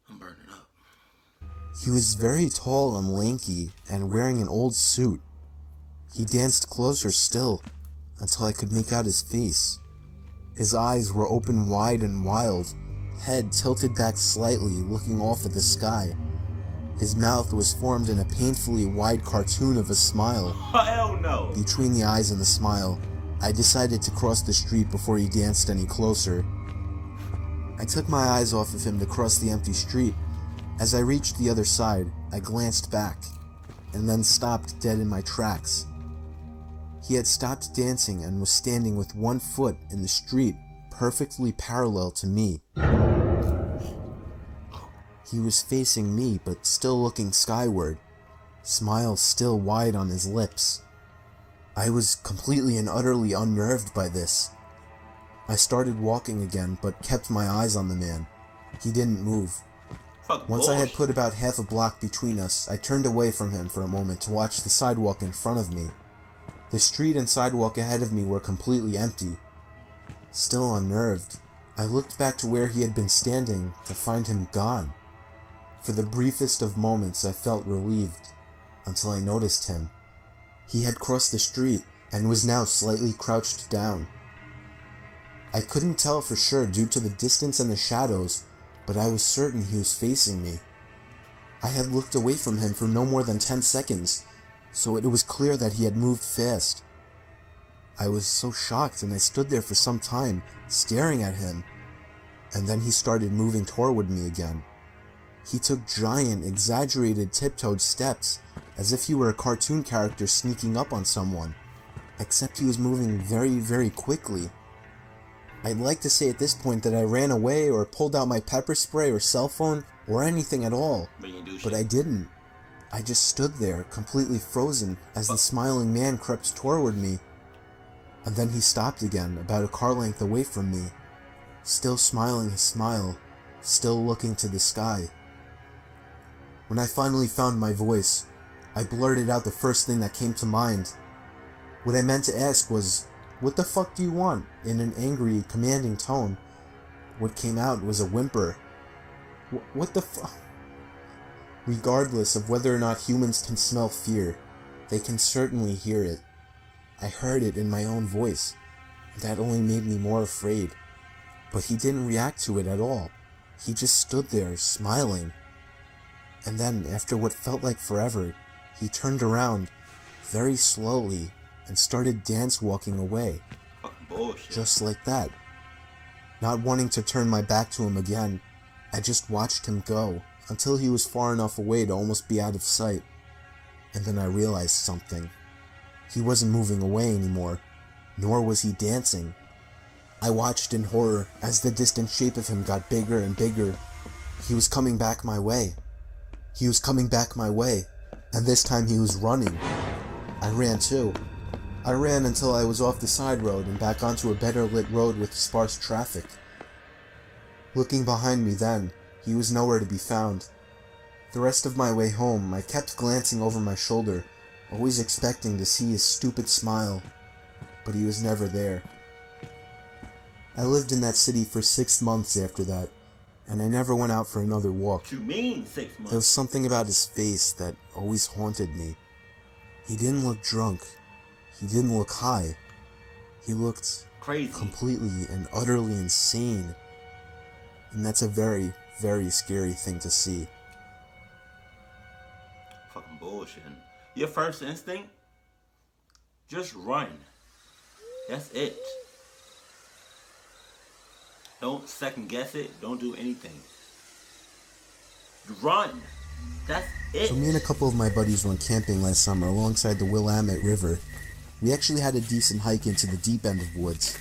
I'm burning up. He was very tall and lanky and wearing an old suit. He danced closer still until I could make out his face. His eyes were open wide and wild, head tilted back slightly, looking off at the sky. His mouth was formed in a painfully wide cartoon of a smile. Hell no! Between the eyes and the smile, I decided to cross the street before he danced any closer. I took my eyes off of him to cross the empty street. As I reached the other side, I glanced back, and then stopped dead in my tracks. He had stopped dancing and was standing with one foot in the street, perfectly parallel to me. He was facing me, but still looking skyward, smile still wide on his lips. I was completely and utterly unnerved by this. I started walking again, but kept my eyes on the man. He didn't move. Once I had put about half a block between us, I turned away from him for a moment to watch the sidewalk in front of me. The street and sidewalk ahead of me were completely empty. Still unnerved, I looked back to where he had been standing to find him gone. For the briefest of moments I felt relieved, until I noticed him. He had crossed the street and was now slightly crouched down. I couldn't tell for sure due to the distance and the shadows, but I was certain he was facing me. I had looked away from him for no more than 10 seconds, so it was clear that he had moved fast. I was so shocked and I stood there for some time, staring at him, and then he started moving toward me again. He took giant, exaggerated, tiptoed steps, as if he were a cartoon character sneaking up on someone, except he was moving very, very quickly. I'd like to say at this point that I ran away or pulled out my pepper spray or cell phone or anything at all, but I didn't. I just stood there, completely frozen, as the smiling man crept toward me. And then he stopped again, about a car length away from me, still smiling his smile, still looking to the sky. When I finally found my voice, I blurted out the first thing that came to mind. What I meant to ask was, "What the fuck do you want?" in an angry, commanding tone. What came out was a whimper. What the fuck? Regardless of whether or not humans can smell fear, they can certainly hear it. I heard it in my own voice, and that only made me more afraid. But he didn't react to it at all. He just stood there, smiling. And then, after what felt like forever, he turned around, very slowly, and started dance-walking away. Fucking bullshit. Just like that. Not wanting to turn my back to him again, I just watched him go, until he was far enough away to almost be out of sight. And then I realized something. He wasn't moving away anymore, nor was he dancing. I watched in horror as the distant shape of him got bigger and bigger. He was coming back my way. He was coming back my way, and this time he was running. I ran too. I ran until I was off the side road and back onto a better lit road with sparse traffic. Looking behind me then, he was nowhere to be found. The rest of my way home, I kept glancing over my shoulder, always expecting to see his stupid smile, but he was never there. I lived in that city for 6 months after that, and I never went out for another walk. What you mean 6 months? There was something about his face that always haunted me. He didn't look drunk. He didn't look high. He looked crazy, completely and utterly insane. And that's a very, very scary thing to see. Fucking bullshit. Your first instinct? Just run. That's it. Don't second guess it. Don't do anything. Run. That's it. So me and a couple of my buddies went camping last summer alongside the Willamette River. We actually had a decent hike into the deep end of woods.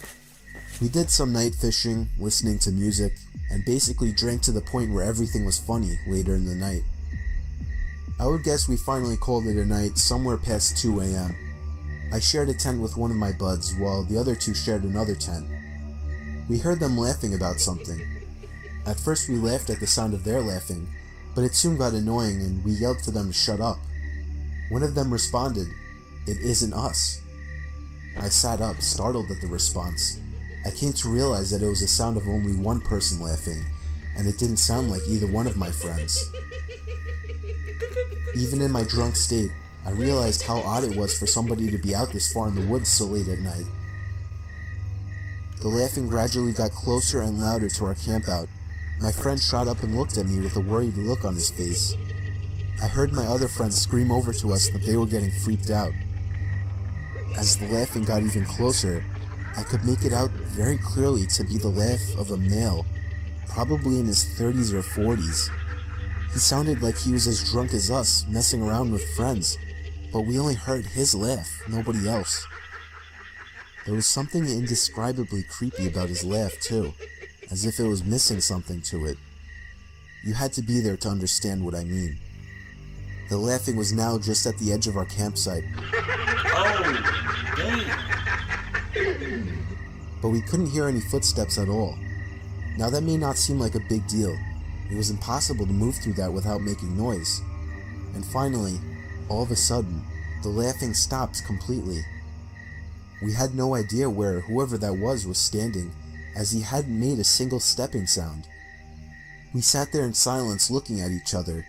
We did some night fishing, listening to music, and basically drank to the point where everything was funny later in the night. I would guess we finally called it a night somewhere past 2 a.m. I shared a tent with one of my buds, while the other two shared another tent. We heard them laughing about something. At first we laughed at the sound of their laughing, but it soon got annoying and we yelled for them to shut up. One of them responded, "It isn't us." I sat up, startled at the response. I came to realize that it was the sound of only one person laughing, and it didn't sound like either one of my friends. Even in my drunk state, I realized how odd it was for somebody to be out this far in the woods so late at night. The laughing gradually got closer and louder to our campout. My friend shot up and looked at me with a worried look on his face. I heard my other friends scream over to us that they were getting freaked out. As the laughing got even closer, I could make it out very clearly to be the laugh of a male, probably in his 30s or 40s. He sounded like he was as drunk as us, messing around with friends, but we only heard his laugh, nobody else. There was something indescribably creepy about his laugh too, as if it was missing something to it. You had to be there to understand what I mean. The laughing was now just at the edge of our campsite. Oh, damn. But we couldn't hear any footsteps at all. Now that may not seem like a big deal. It was impossible to move through that without making noise. And finally, all of a sudden, the laughing stopped completely. We had no idea where whoever that was standing, as he hadn't made a single stepping sound. We sat there in silence looking at each other.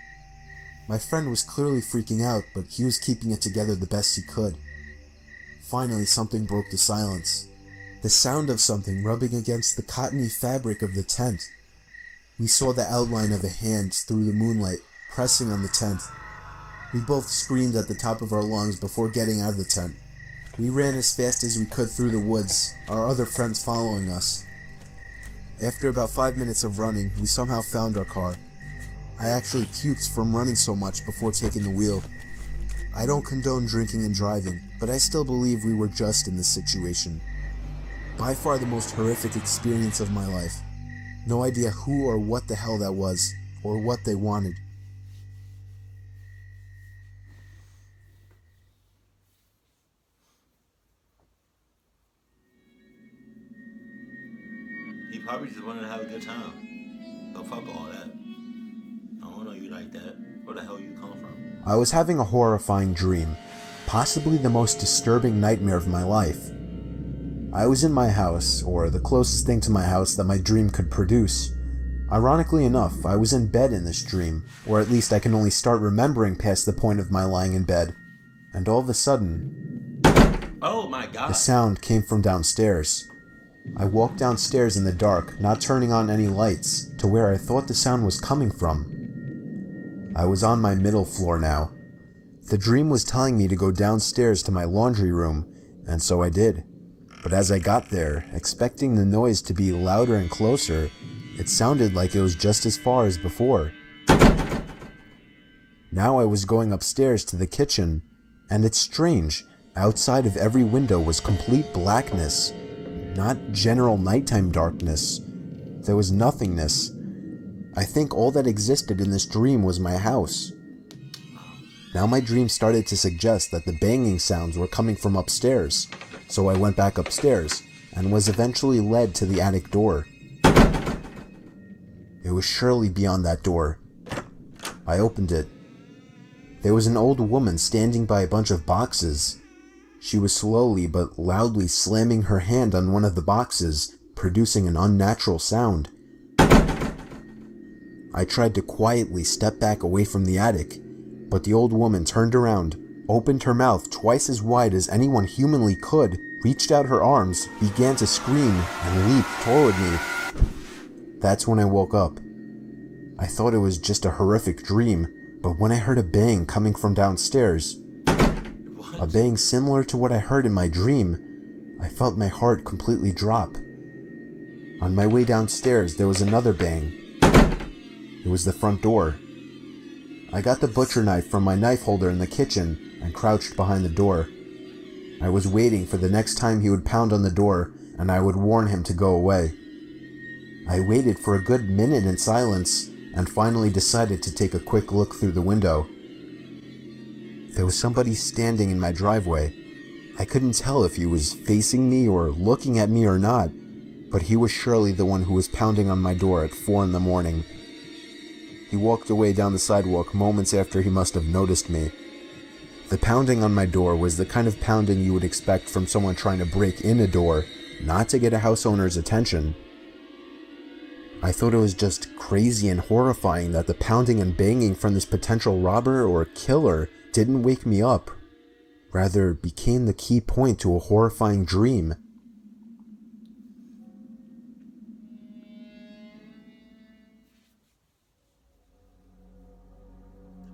My friend was clearly freaking out, but he was keeping it together the best he could. Finally, something broke the silence. The sound of something rubbing against the cottony fabric of the tent. We saw the outline of a hand through the moonlight, pressing on the tent. We both screamed at the top of our lungs before getting out of the tent. We ran as fast as we could through the woods, our other friends following us. After about 5 minutes of running, we somehow found our car. I actually puked from running so much before taking the wheel. I don't condone drinking and driving, but I still believe we were just in this situation. By far the most horrific experience of my life. No idea who or what the hell that was, or what they wanted. He probably just wanted to have a good time. So fuck all that. I don't know you like that. Where the hell you come from? I was having a horrifying dream, possibly the most disturbing nightmare of my life. I was in my house, or the closest thing to my house that my dream could produce. Ironically enough, I was in bed in this dream, or at least I can only start remembering past the point of my lying in bed. And all of a sudden, oh my god, the sound came from downstairs. I walked downstairs in the dark, not turning on any lights, to where I thought the sound was coming from. I was on my middle floor now. The dream was telling me to go downstairs to my laundry room, and so I did. But as I got there, expecting the noise to be louder and closer, it sounded like it was just as far as before. Now I was going upstairs to the kitchen, and it's strange, outside of every window was complete blackness. Not general nighttime darkness. There was nothingness. I think all that existed in this dream was my house. Now my dream started to suggest that the banging sounds were coming from upstairs, so I went back upstairs and was eventually led to the attic door. It was surely beyond that door. I opened it. There was an old woman standing by a bunch of boxes. She was slowly but loudly slamming her hand on one of the boxes, producing an unnatural sound. I tried to quietly step back away from the attic, but the old woman turned around, opened her mouth twice as wide as anyone humanly could, reached out her arms, began to scream, and leaped toward me. That's when I woke up. I thought it was just a horrific dream, but when I heard a bang coming from downstairs, a bang similar to what I heard in my dream, I felt my heart completely drop. On my way downstairs, there was another bang. It was the front door. I got the butcher knife from my knife holder in the kitchen and crouched behind the door. I was waiting for the next time he would pound on the door and I would warn him to go away. I waited for a good minute in silence and finally decided to take a quick look through the window. There was somebody standing in my driveway. I couldn't tell if he was facing me or looking at me or not, but he was surely the one who was pounding on my door at 4 a.m. He walked away down the sidewalk moments after he must have noticed me. The pounding on my door was the kind of pounding you would expect from someone trying to break in a door, not to get a house owner's attention. I thought it was just crazy and horrifying that the pounding and banging from this potential robber or killer didn't wake me up, rather became the key point to a horrifying dream.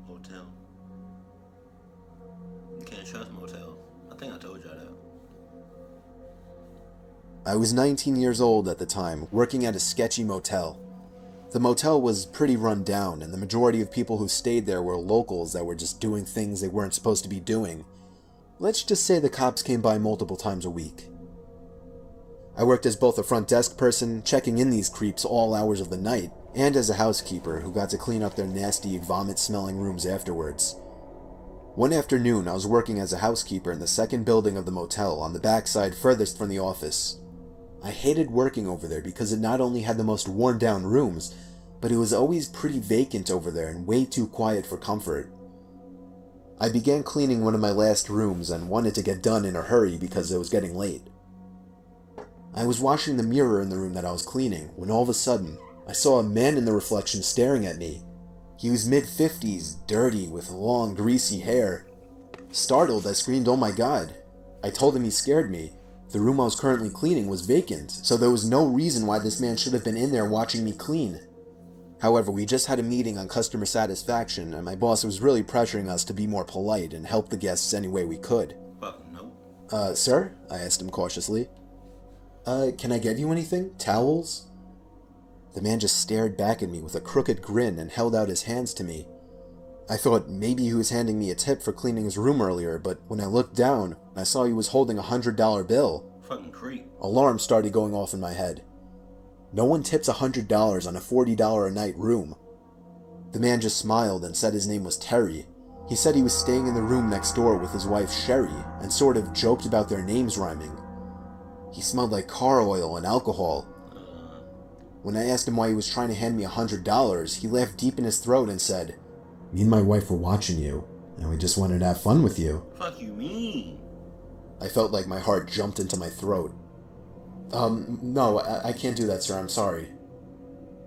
Motel. You can't trust motels. I think I told y'all that. I was 19 years old at the time, working at a sketchy motel. The motel was pretty run down, and the majority of people who stayed there were locals that were just doing things they weren't supposed to be doing. Let's just say the cops came by multiple times a week. I worked as both a front desk person, checking in these creeps all hours of the night, and as a housekeeper who got to clean up their nasty, vomit-smelling rooms afterwards. One afternoon, I was working as a housekeeper in the second building of the motel on the backside furthest from the office. I hated working over there because it not only had the most worn-down rooms, but it was always pretty vacant over there and way too quiet for comfort. I began cleaning one of my last rooms and wanted to get done in a hurry because it was getting late. I was washing the mirror in the room that I was cleaning when all of a sudden, I saw a man in the reflection staring at me. He was mid-50s, dirty, with long, greasy hair. Startled, I screamed, "Oh my God." I told him he scared me. The room I was currently cleaning was vacant, so there was no reason why this man should have been in there watching me clean. However, we just had a meeting on customer satisfaction, and my boss was really pressuring us to be more polite and help the guests any way we could. Fuck no. Sir? I asked him cautiously. Can I get you anything? Towels? The man just stared back at me with a crooked grin and held out his hands to me. I thought maybe he was handing me a tip for cleaning his room earlier, but when I looked down, I saw he was holding a $100 bill. Fucking creep. Alarms started going off in my head. No one tips $100 on a $40 a night room. The man just smiled and said his name was Terry. He said he was staying in the room next door with his wife Sherry, and sort of joked about their names rhyming. He smelled like car oil and alcohol. When I asked him why he was trying to hand me $100, he laughed deep in his throat and said, "Me and my wife were watching you, and we just wanted to have fun with you." Fuck you mean? I felt like my heart jumped into my throat. No, I can't do that, sir, I'm sorry.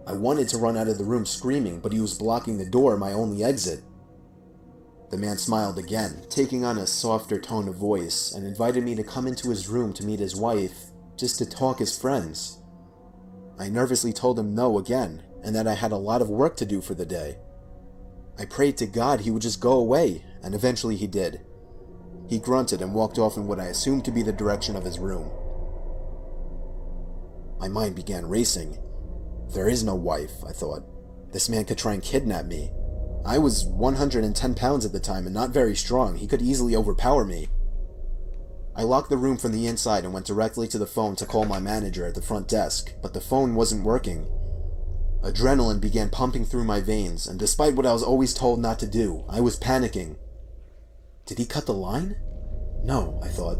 I wanted to run out of the room screaming, but he was blocking the door, my only exit. The man smiled again, taking on a softer tone of voice, and invited me to come into his room to meet his wife, just to talk as friends. I nervously told him no again, and that I had a lot of work to do for the day. I prayed to God he would just go away, and eventually he did. He grunted and walked off in what I assumed to be the direction of his room. My mind began racing. There is no wife, I thought. This man could try and kidnap me. I was 110 pounds at the time and not very strong. He could easily overpower me. I locked the room from the inside and went directly to the phone to call my manager at the front desk, but the phone wasn't working. Adrenaline began pumping through my veins, and despite what I was always told not to do, I was panicking. Did he cut the line? No, I thought.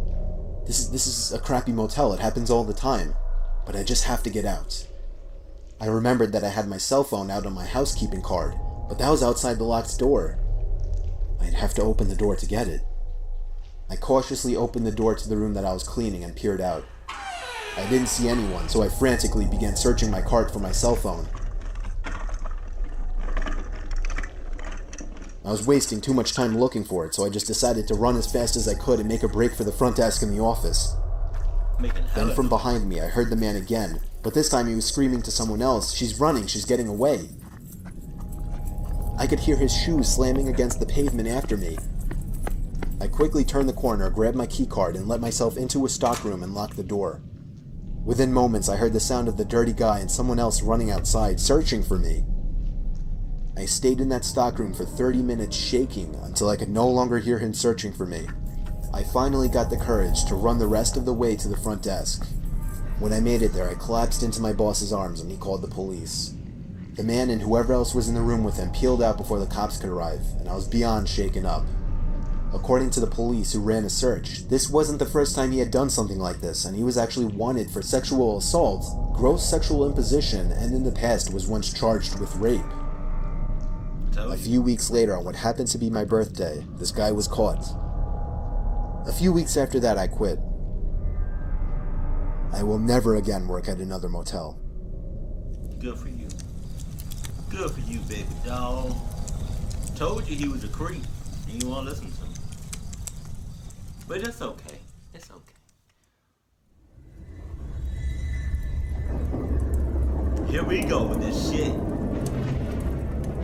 This is a crappy motel. It happens all the time. But I just have to get out. I remembered that I had my cell phone out on my housekeeping card, but that was outside the locked door. I'd have to open the door to get it. I cautiously opened the door to the room that I was cleaning and peered out. I didn't see anyone, so I frantically began searching my cart for my cell phone. I was wasting too much time looking for it, so I just decided to run as fast as I could and make a break for the front desk in the office. Then from behind me, I heard the man again, but this time he was screaming to someone else, "She's running, she's getting away." I could hear his shoes slamming against the pavement after me. I quickly turned the corner, grabbed my keycard, and let myself into a stockroom and locked the door. Within moments, I heard the sound of the dirty guy and someone else running outside, searching for me. I stayed in that stockroom for 30 minutes shaking until I could no longer hear him searching for me. I finally got the courage to run the rest of the way to the front desk. When I made it there, I collapsed into my boss's arms and he called the police. The man and whoever else was in the room with him peeled out before the cops could arrive, and I was beyond shaken up. According to the police who ran a search, this wasn't the first time he had done something like this, and he was actually wanted for sexual assault, gross sexual imposition, and in the past was once charged with rape. A few weeks later, on what happened to be my birthday, this guy was caught. A few weeks after that, I quit. I will never again work at another motel. Good for you. Good for you, baby dog. Told you he was a creep, and you won't listen to him. But it's okay. It's okay. Here we go with this shit.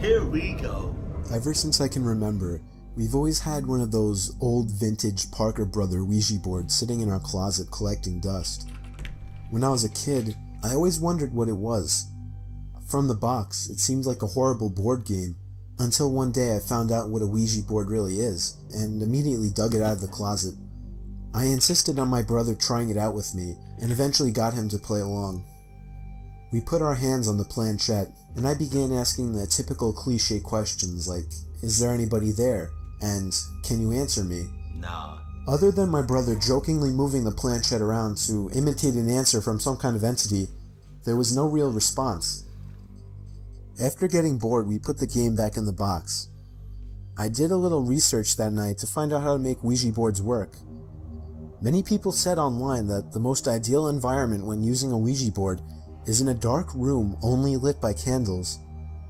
Here we go. Ever since I can remember, we've always had one of those old vintage Parker Brother Ouija boards sitting in our closet collecting dust. When I was a kid, I always wondered what it was. From the box, it seemed like a horrible board game, until one day I found out what a Ouija board really is, and immediately dug it out of the closet. I insisted on my brother trying it out with me, and eventually got him to play along. We put our hands on the planchette, and I began asking the typical cliche questions like, is there anybody there? And, can you answer me? Nah. Other than my brother jokingly moving the planchette around to imitate an answer from some kind of entity, there was no real response. After getting bored, we put the game back in the box. I did a little research that night to find out how to make Ouija boards work. Many people said online that the most ideal environment when using a Ouija board is in a dark room only lit by candles.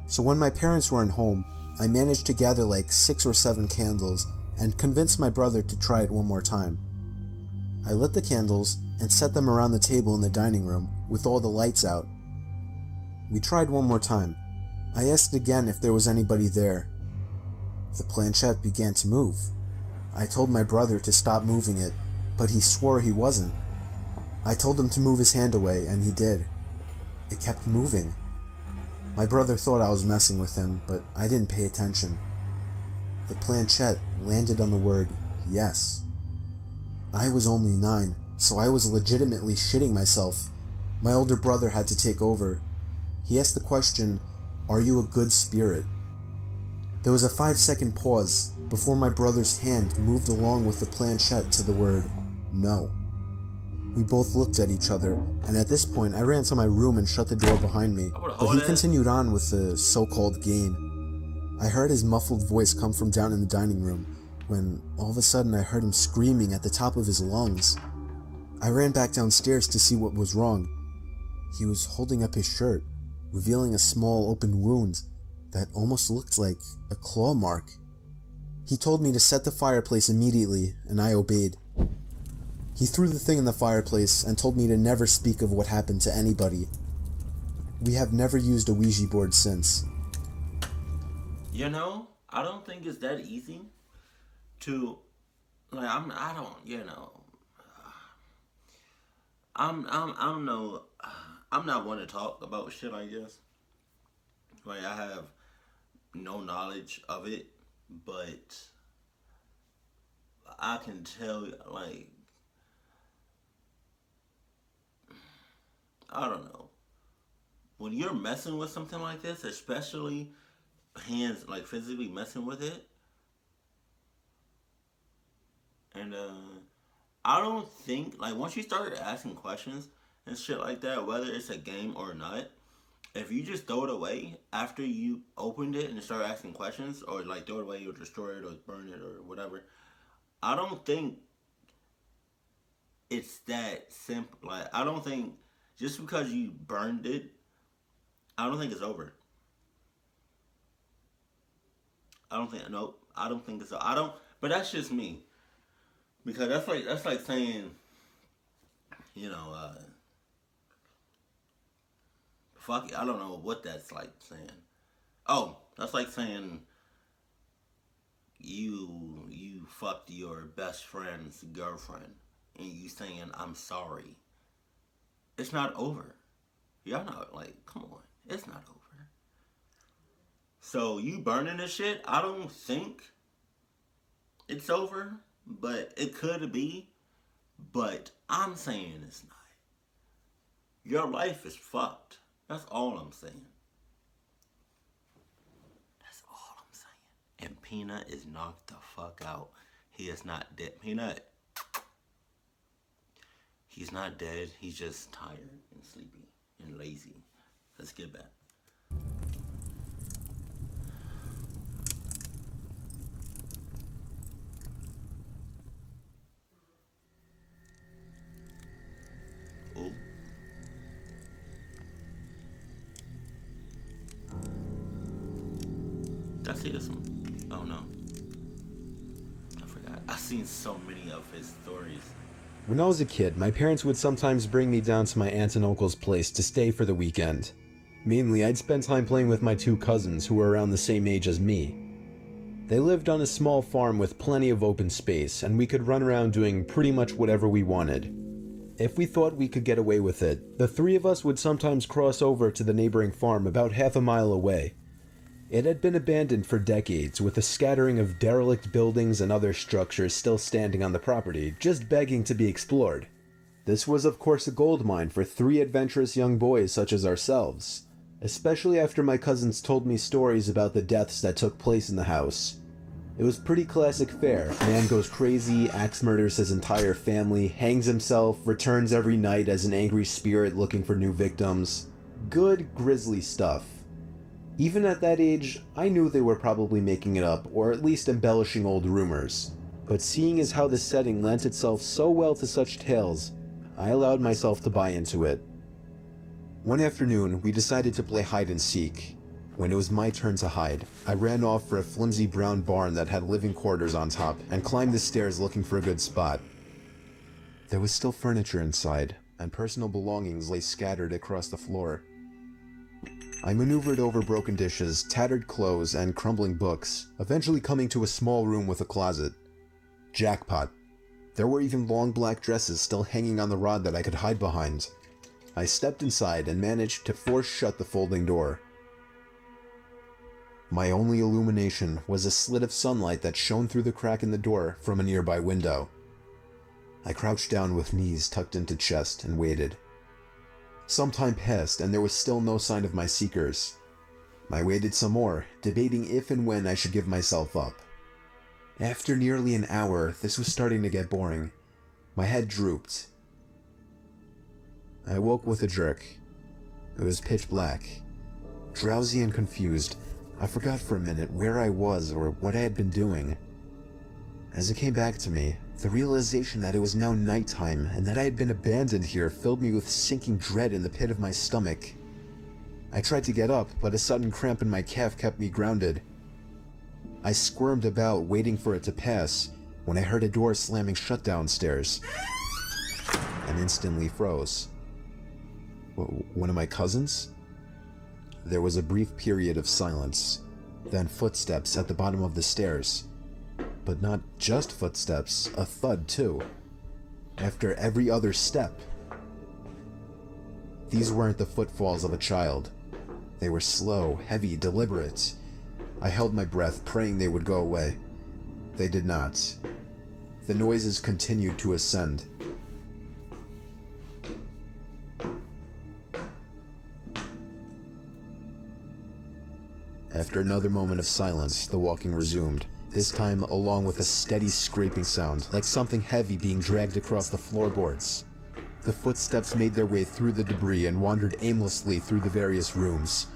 So when my parents weren't home, I managed to gather like 6 or 7 candles and convinced my brother to try it one more time. I lit the candles and set them around the table in the dining room with all the lights out. We tried one more time. I asked again if there was anybody there. The planchette began to move. I told my brother to stop moving it, but he swore he wasn't. I told him to move his hand away, and he did. It kept moving. My brother thought I was messing with him, but I didn't pay attention. The planchette landed on the word yes. I was only 9, so I was legitimately shitting myself. My older brother had to take over. He asked the question, "Are you a good spirit?" There was a 5-second pause before my brother's hand moved along with the planchette to the word no. We both looked at each other, and at this point I ran to my room and shut the door behind me, but he continued on with the so-called game. I heard his muffled voice come from down in the dining room, when all of a sudden I heard him screaming at the top of his lungs. I ran back downstairs to see what was wrong. He was holding up his shirt, revealing a small open wound that almost looked like a claw mark. He told me to set the fireplace immediately, and I obeyed. He threw the thing in the fireplace and told me to never speak of what happened to anybody. We have never used a Ouija board since. You know, I don't think it's that easy to, like, I don't, you know, I'm no, I'm not one to talk about shit like this. Like, I have no knowledge of it, but I can tell, like, I don't know. When you're messing with something like this, especially hands, like, physically messing with it, and, I don't think, like, once you start asking questions and shit like that, whether it's a game or not, if you just throw it away after you opened it and start asking questions, or, like, throw it away or destroy it or burn it or whatever, I don't think it's that simple. Like, I don't think just because you burned it, I don't think it's over. I don't think, nope, I don't think it's, I don't, but that's just me. Because that's like saying, you know, fuck it, I don't know what that's like saying. Oh, that's like saying you fucked your best friend's girlfriend and you saying I'm sorry. It's not over. Y'all know, like, come on, it's not over. So you burning this shit, I don't think it's over, but it could be. But I'm saying it's not. Your life is fucked. That's all I'm saying. That's all I'm saying. And Peanut is knocked the fuck out. He is not dead. Peanut. He's not dead. He's just tired and sleepy and lazy. Let's get back. Ooh. I see this one? Oh no. I forgot. I've seen so many of his stories. When I was a kid, my parents would sometimes bring me down to my aunt and uncle's place to stay for the weekend. Mainly, I'd spend time playing with my two cousins who were around the same age as me. They lived on a small farm with plenty of open space, and we could run around doing pretty much whatever we wanted. If we thought we could get away with it, the three of us would sometimes cross over to the neighboring farm about half a mile away. It had been abandoned for decades, with a scattering of derelict buildings and other structures still standing on the property, just begging to be explored. This was of course a gold mine for three adventurous young boys such as ourselves, especially after my cousins told me stories about the deaths that took place in the house. It was pretty classic fare. Man goes crazy, axe murders his entire family, hangs himself, returns every night as an angry spirit looking for new victims. Good, grisly stuff. Even at that age, I knew they were probably making it up, or at least embellishing old rumors. But seeing as how the setting lent itself so well to such tales, I allowed myself to buy into it. One afternoon, we decided to play hide and seek. When it was my turn to hide, I ran off for a flimsy brown barn that had living quarters on top and climbed the stairs looking for a good spot. There was still furniture inside, and personal belongings lay scattered across the floor. I maneuvered over broken dishes, tattered clothes, and crumbling books, eventually coming to a small room with a closet. Jackpot. There were even long black dresses still hanging on the rod that I could hide behind. I stepped inside and managed to force shut the folding door. My only illumination was a slit of sunlight that shone through the crack in the door from a nearby window. I crouched down with knees tucked into chest and waited. Some time passed and there was still no sign of my seekers. I waited some more, debating if and when I should give myself up. After nearly an hour, this was starting to get boring. My head drooped. I woke with a jerk. It was pitch black. Drowsy and confused, I forgot for a minute where I was or what I had been doing. As it came back to me, the realization that it was now nighttime and that I had been abandoned here filled me with sinking dread in the pit of my stomach. I tried to get up, but a sudden cramp in my calf kept me grounded. I squirmed about, waiting for it to pass, when I heard a door slamming shut downstairs, and instantly froze. One of my cousins? There was a brief period of silence, then footsteps at the bottom of the stairs. But not just footsteps, a thud too. After every other step. These weren't the footfalls of a child. They were slow, heavy, deliberate. I held my breath, praying they would go away. They did not. The noises continued to ascend. After another moment of silence, the walking resumed. This time along with a steady scraping sound, like something heavy being dragged across the floorboards. The footsteps made their way through the debris and wandered aimlessly through the various rooms.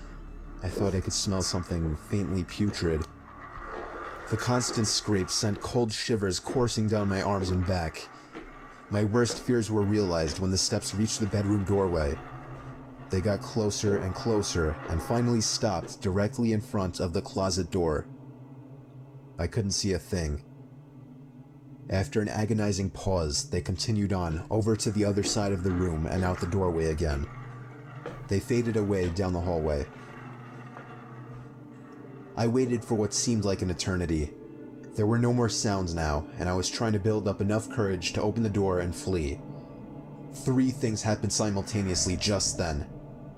I thought I could smell something faintly putrid. The constant scrape sent cold shivers coursing down my arms and back. My worst fears were realized when the steps reached the bedroom doorway. They got closer and closer and finally stopped directly in front of the closet door. I couldn't see a thing. After an agonizing pause, they continued on, over to the other side of the room and out the doorway again. They faded away down the hallway. I waited for what seemed like an eternity. There were no more sounds now, and I was trying to build up enough courage to open the door and flee. 3 things happened simultaneously just then.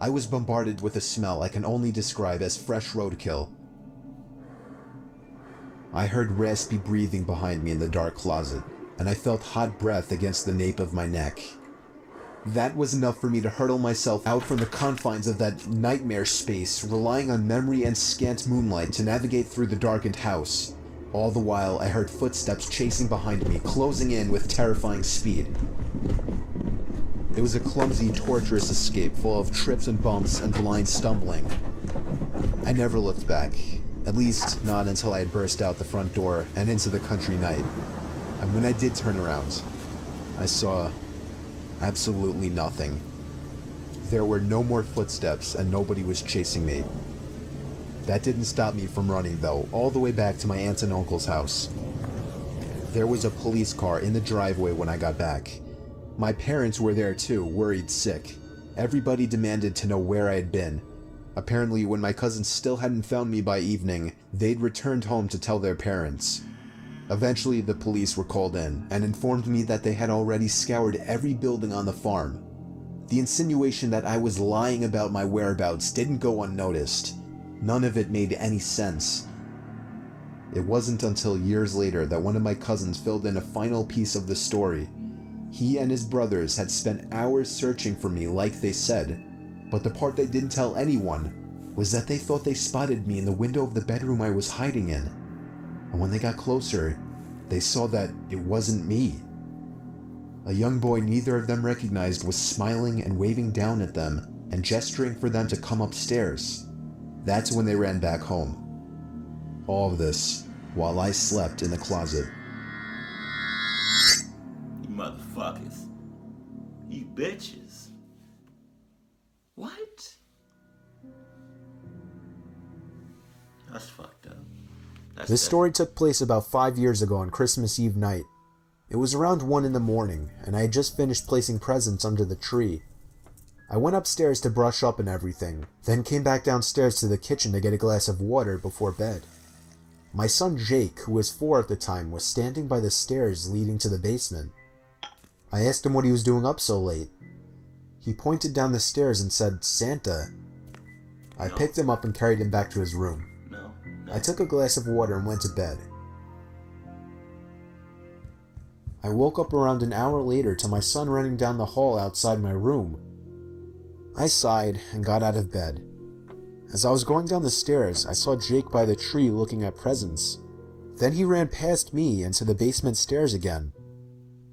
I was bombarded with a smell I can only describe as fresh roadkill. I heard raspy breathing behind me in the dark closet, and I felt hot breath against the nape of my neck. That was enough for me to hurtle myself out from the confines of that nightmare space, relying on memory and scant moonlight to navigate through the darkened house. All the while, I heard footsteps chasing behind me, closing in with terrifying speed. It was a clumsy, torturous escape full of trips and bumps and blind stumbling. I never looked back. At least, not until I had burst out the front door and into the country night. And when I did turn around, I saw absolutely nothing. There were no more footsteps and nobody was chasing me. That didn't stop me from running, though, all the way back to my aunt and uncle's house. There was a police car in the driveway when I got back. My parents were there too, worried sick. Everybody demanded to know where I had been. Apparently, when my cousins still hadn't found me by evening, they'd returned home to tell their parents. Eventually, the police were called in and informed me that they had already scoured every building on the farm. The insinuation that I was lying about my whereabouts didn't go unnoticed. None of it made any sense. It wasn't until years later that one of my cousins filled in a final piece of the story. He and his brothers had spent hours searching for me like they said, but the part they didn't tell anyone was that they thought they spotted me in the window of the bedroom I was hiding in. And when they got closer, they saw that it wasn't me. A young boy neither of them recognized was smiling and waving down at them and gesturing for them to come upstairs. That's when they ran back home. All of this while I slept in the closet. You motherfuckers. You bitches. What? That's fucked up. This story took place about 5 years ago on Christmas Eve night. It was around 1 in the morning, and I had just finished placing presents under the tree. I went upstairs to brush up and everything, then came back downstairs to the kitchen to get a glass of water before bed. My son Jake, who was 4 at the time, was standing by the stairs leading to the basement. I asked him what he was doing up so late. He pointed down the stairs and said, "Santa." I picked him up and carried him back to his room. No. I took a glass of water and went to bed. I woke up around an hour later to my son running down the hall outside my room. I sighed and got out of bed. As I was going down the stairs, I saw Jake by the tree looking at presents. Then he ran past me into the basement stairs again.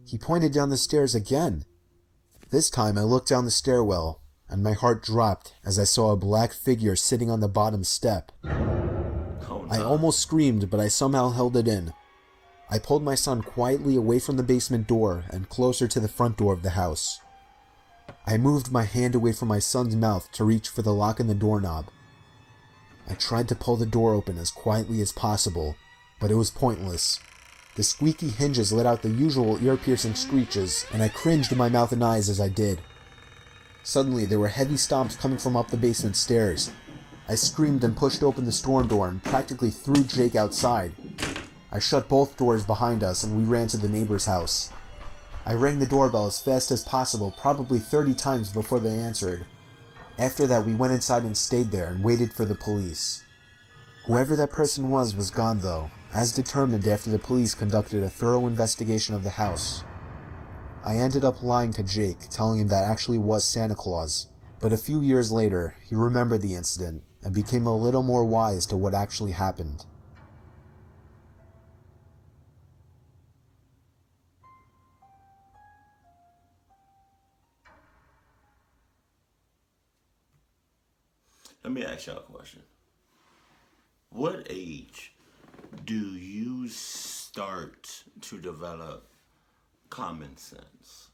He pointed down the stairs again. This time I looked down the stairwell, and my heart dropped as I saw a black figure sitting on the bottom step. Oh, no. I almost screamed, but I somehow held it in. I pulled my son quietly away from the basement door and closer to the front door of the house. I moved my hand away from my son's mouth to reach for the lock in the doorknob. I tried to pull the door open as quietly as possible, but it was pointless. The squeaky hinges let out the usual ear-piercing screeches, and I cringed in my mouth and eyes as I did. Suddenly, there were heavy stomps coming from up the basement stairs. I screamed and pushed open the storm door and practically threw Jake outside. I shut both doors behind us and we ran to the neighbor's house. I rang the doorbell as fast as possible, probably 30 times before they answered. After that, we went inside and stayed there and waited for the police. Whoever that person was gone though, as determined after the police conducted a thorough investigation of the house. I ended up lying to Jake, telling him that actually was Santa Claus, but a few years later, he remembered the incident and became a little more wise to what actually happened. Let me ask y'all a question. What age do you start to develop common sense?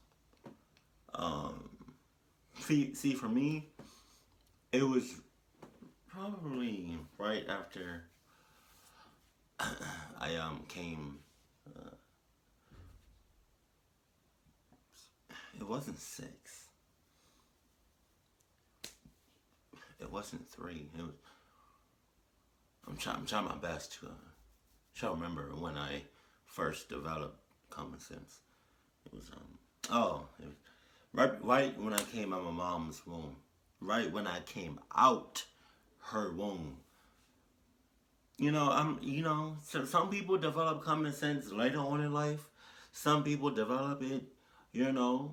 See, for me, it was probably right after I came. It wasn't 6. It wasn't 3. It was. I'm trying my best to try to remember when I first developed common sense. It was it was right when I came out of my mom's womb. Right when I came out her womb. So some people develop common sense later on in life. Some people develop it,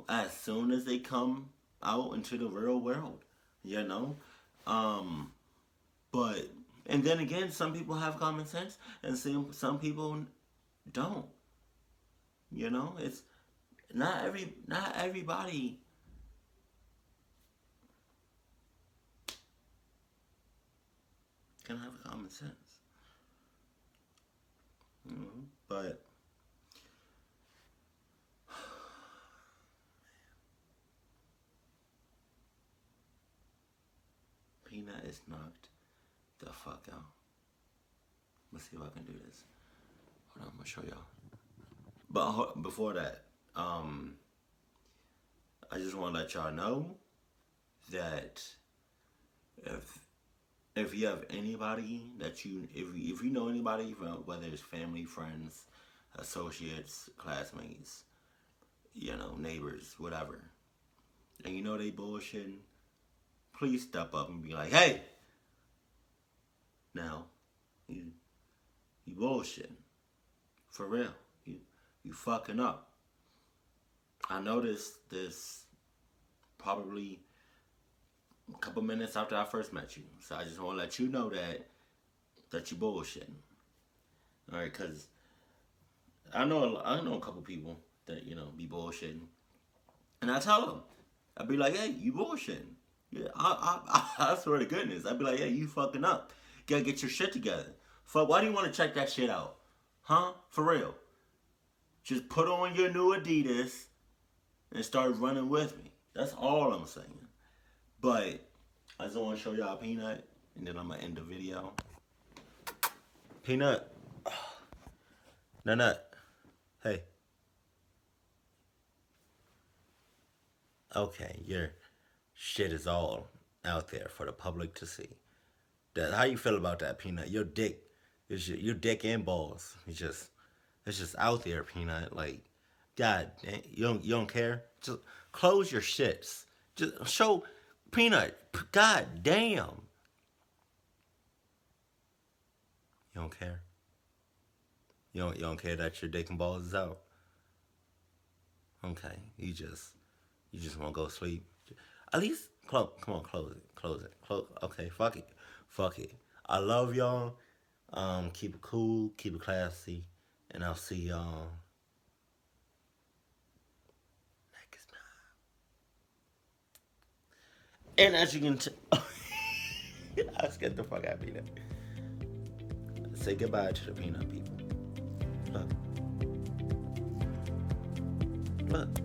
as soon as they come out into the real world. But and then again, some people have common sense, and some people don't. It's not everybody. Can have common sense. But Peanut is knocked The fuck out. Let's see if I can do this. Hold on, I'm gonna show y'all. But before that, I just want to let y'all know that if you have anybody that if you know anybody, whether it's family, friends, associates, classmates, neighbors, whatever, and you know they bullshitting, please step up and be like, hey, now, you bullshitting. For real. You fucking up. I noticed this probably a couple minutes after I first met you. So I just want to let you know that you bullshitting. Alright, because I know a couple people that, be bullshitting. And I tell them, I'd be like, hey, you bullshitting. Yeah, I swear to goodness. I'd be like, hey, you fucking up. Gotta get your shit together. Fuck, why do you want to check that shit out? Huh? For real. Just put on your new Adidas and start running with me. That's all I'm saying. But I just want to show y'all Peanut, and then I'm going to end the video. Peanut. Nut. Hey. Okay, your shit is all out there for the public to see. How you feel about that, Peanut? Your dick. Your dick and balls. It's just out there, Peanut. Like, God, you don't care. Just close your shits. Just show, Peanut. God damn. You don't care. You don't care that your dick and balls is out. Okay, you just want to go sleep. At least come on, close it. Okay, fuck it. I love y'all. Keep it cool, keep it classy, and I'll see y'all next time. And as you can tell, let's get the fuck out of Peanut. Say goodbye to the Peanut people. Look.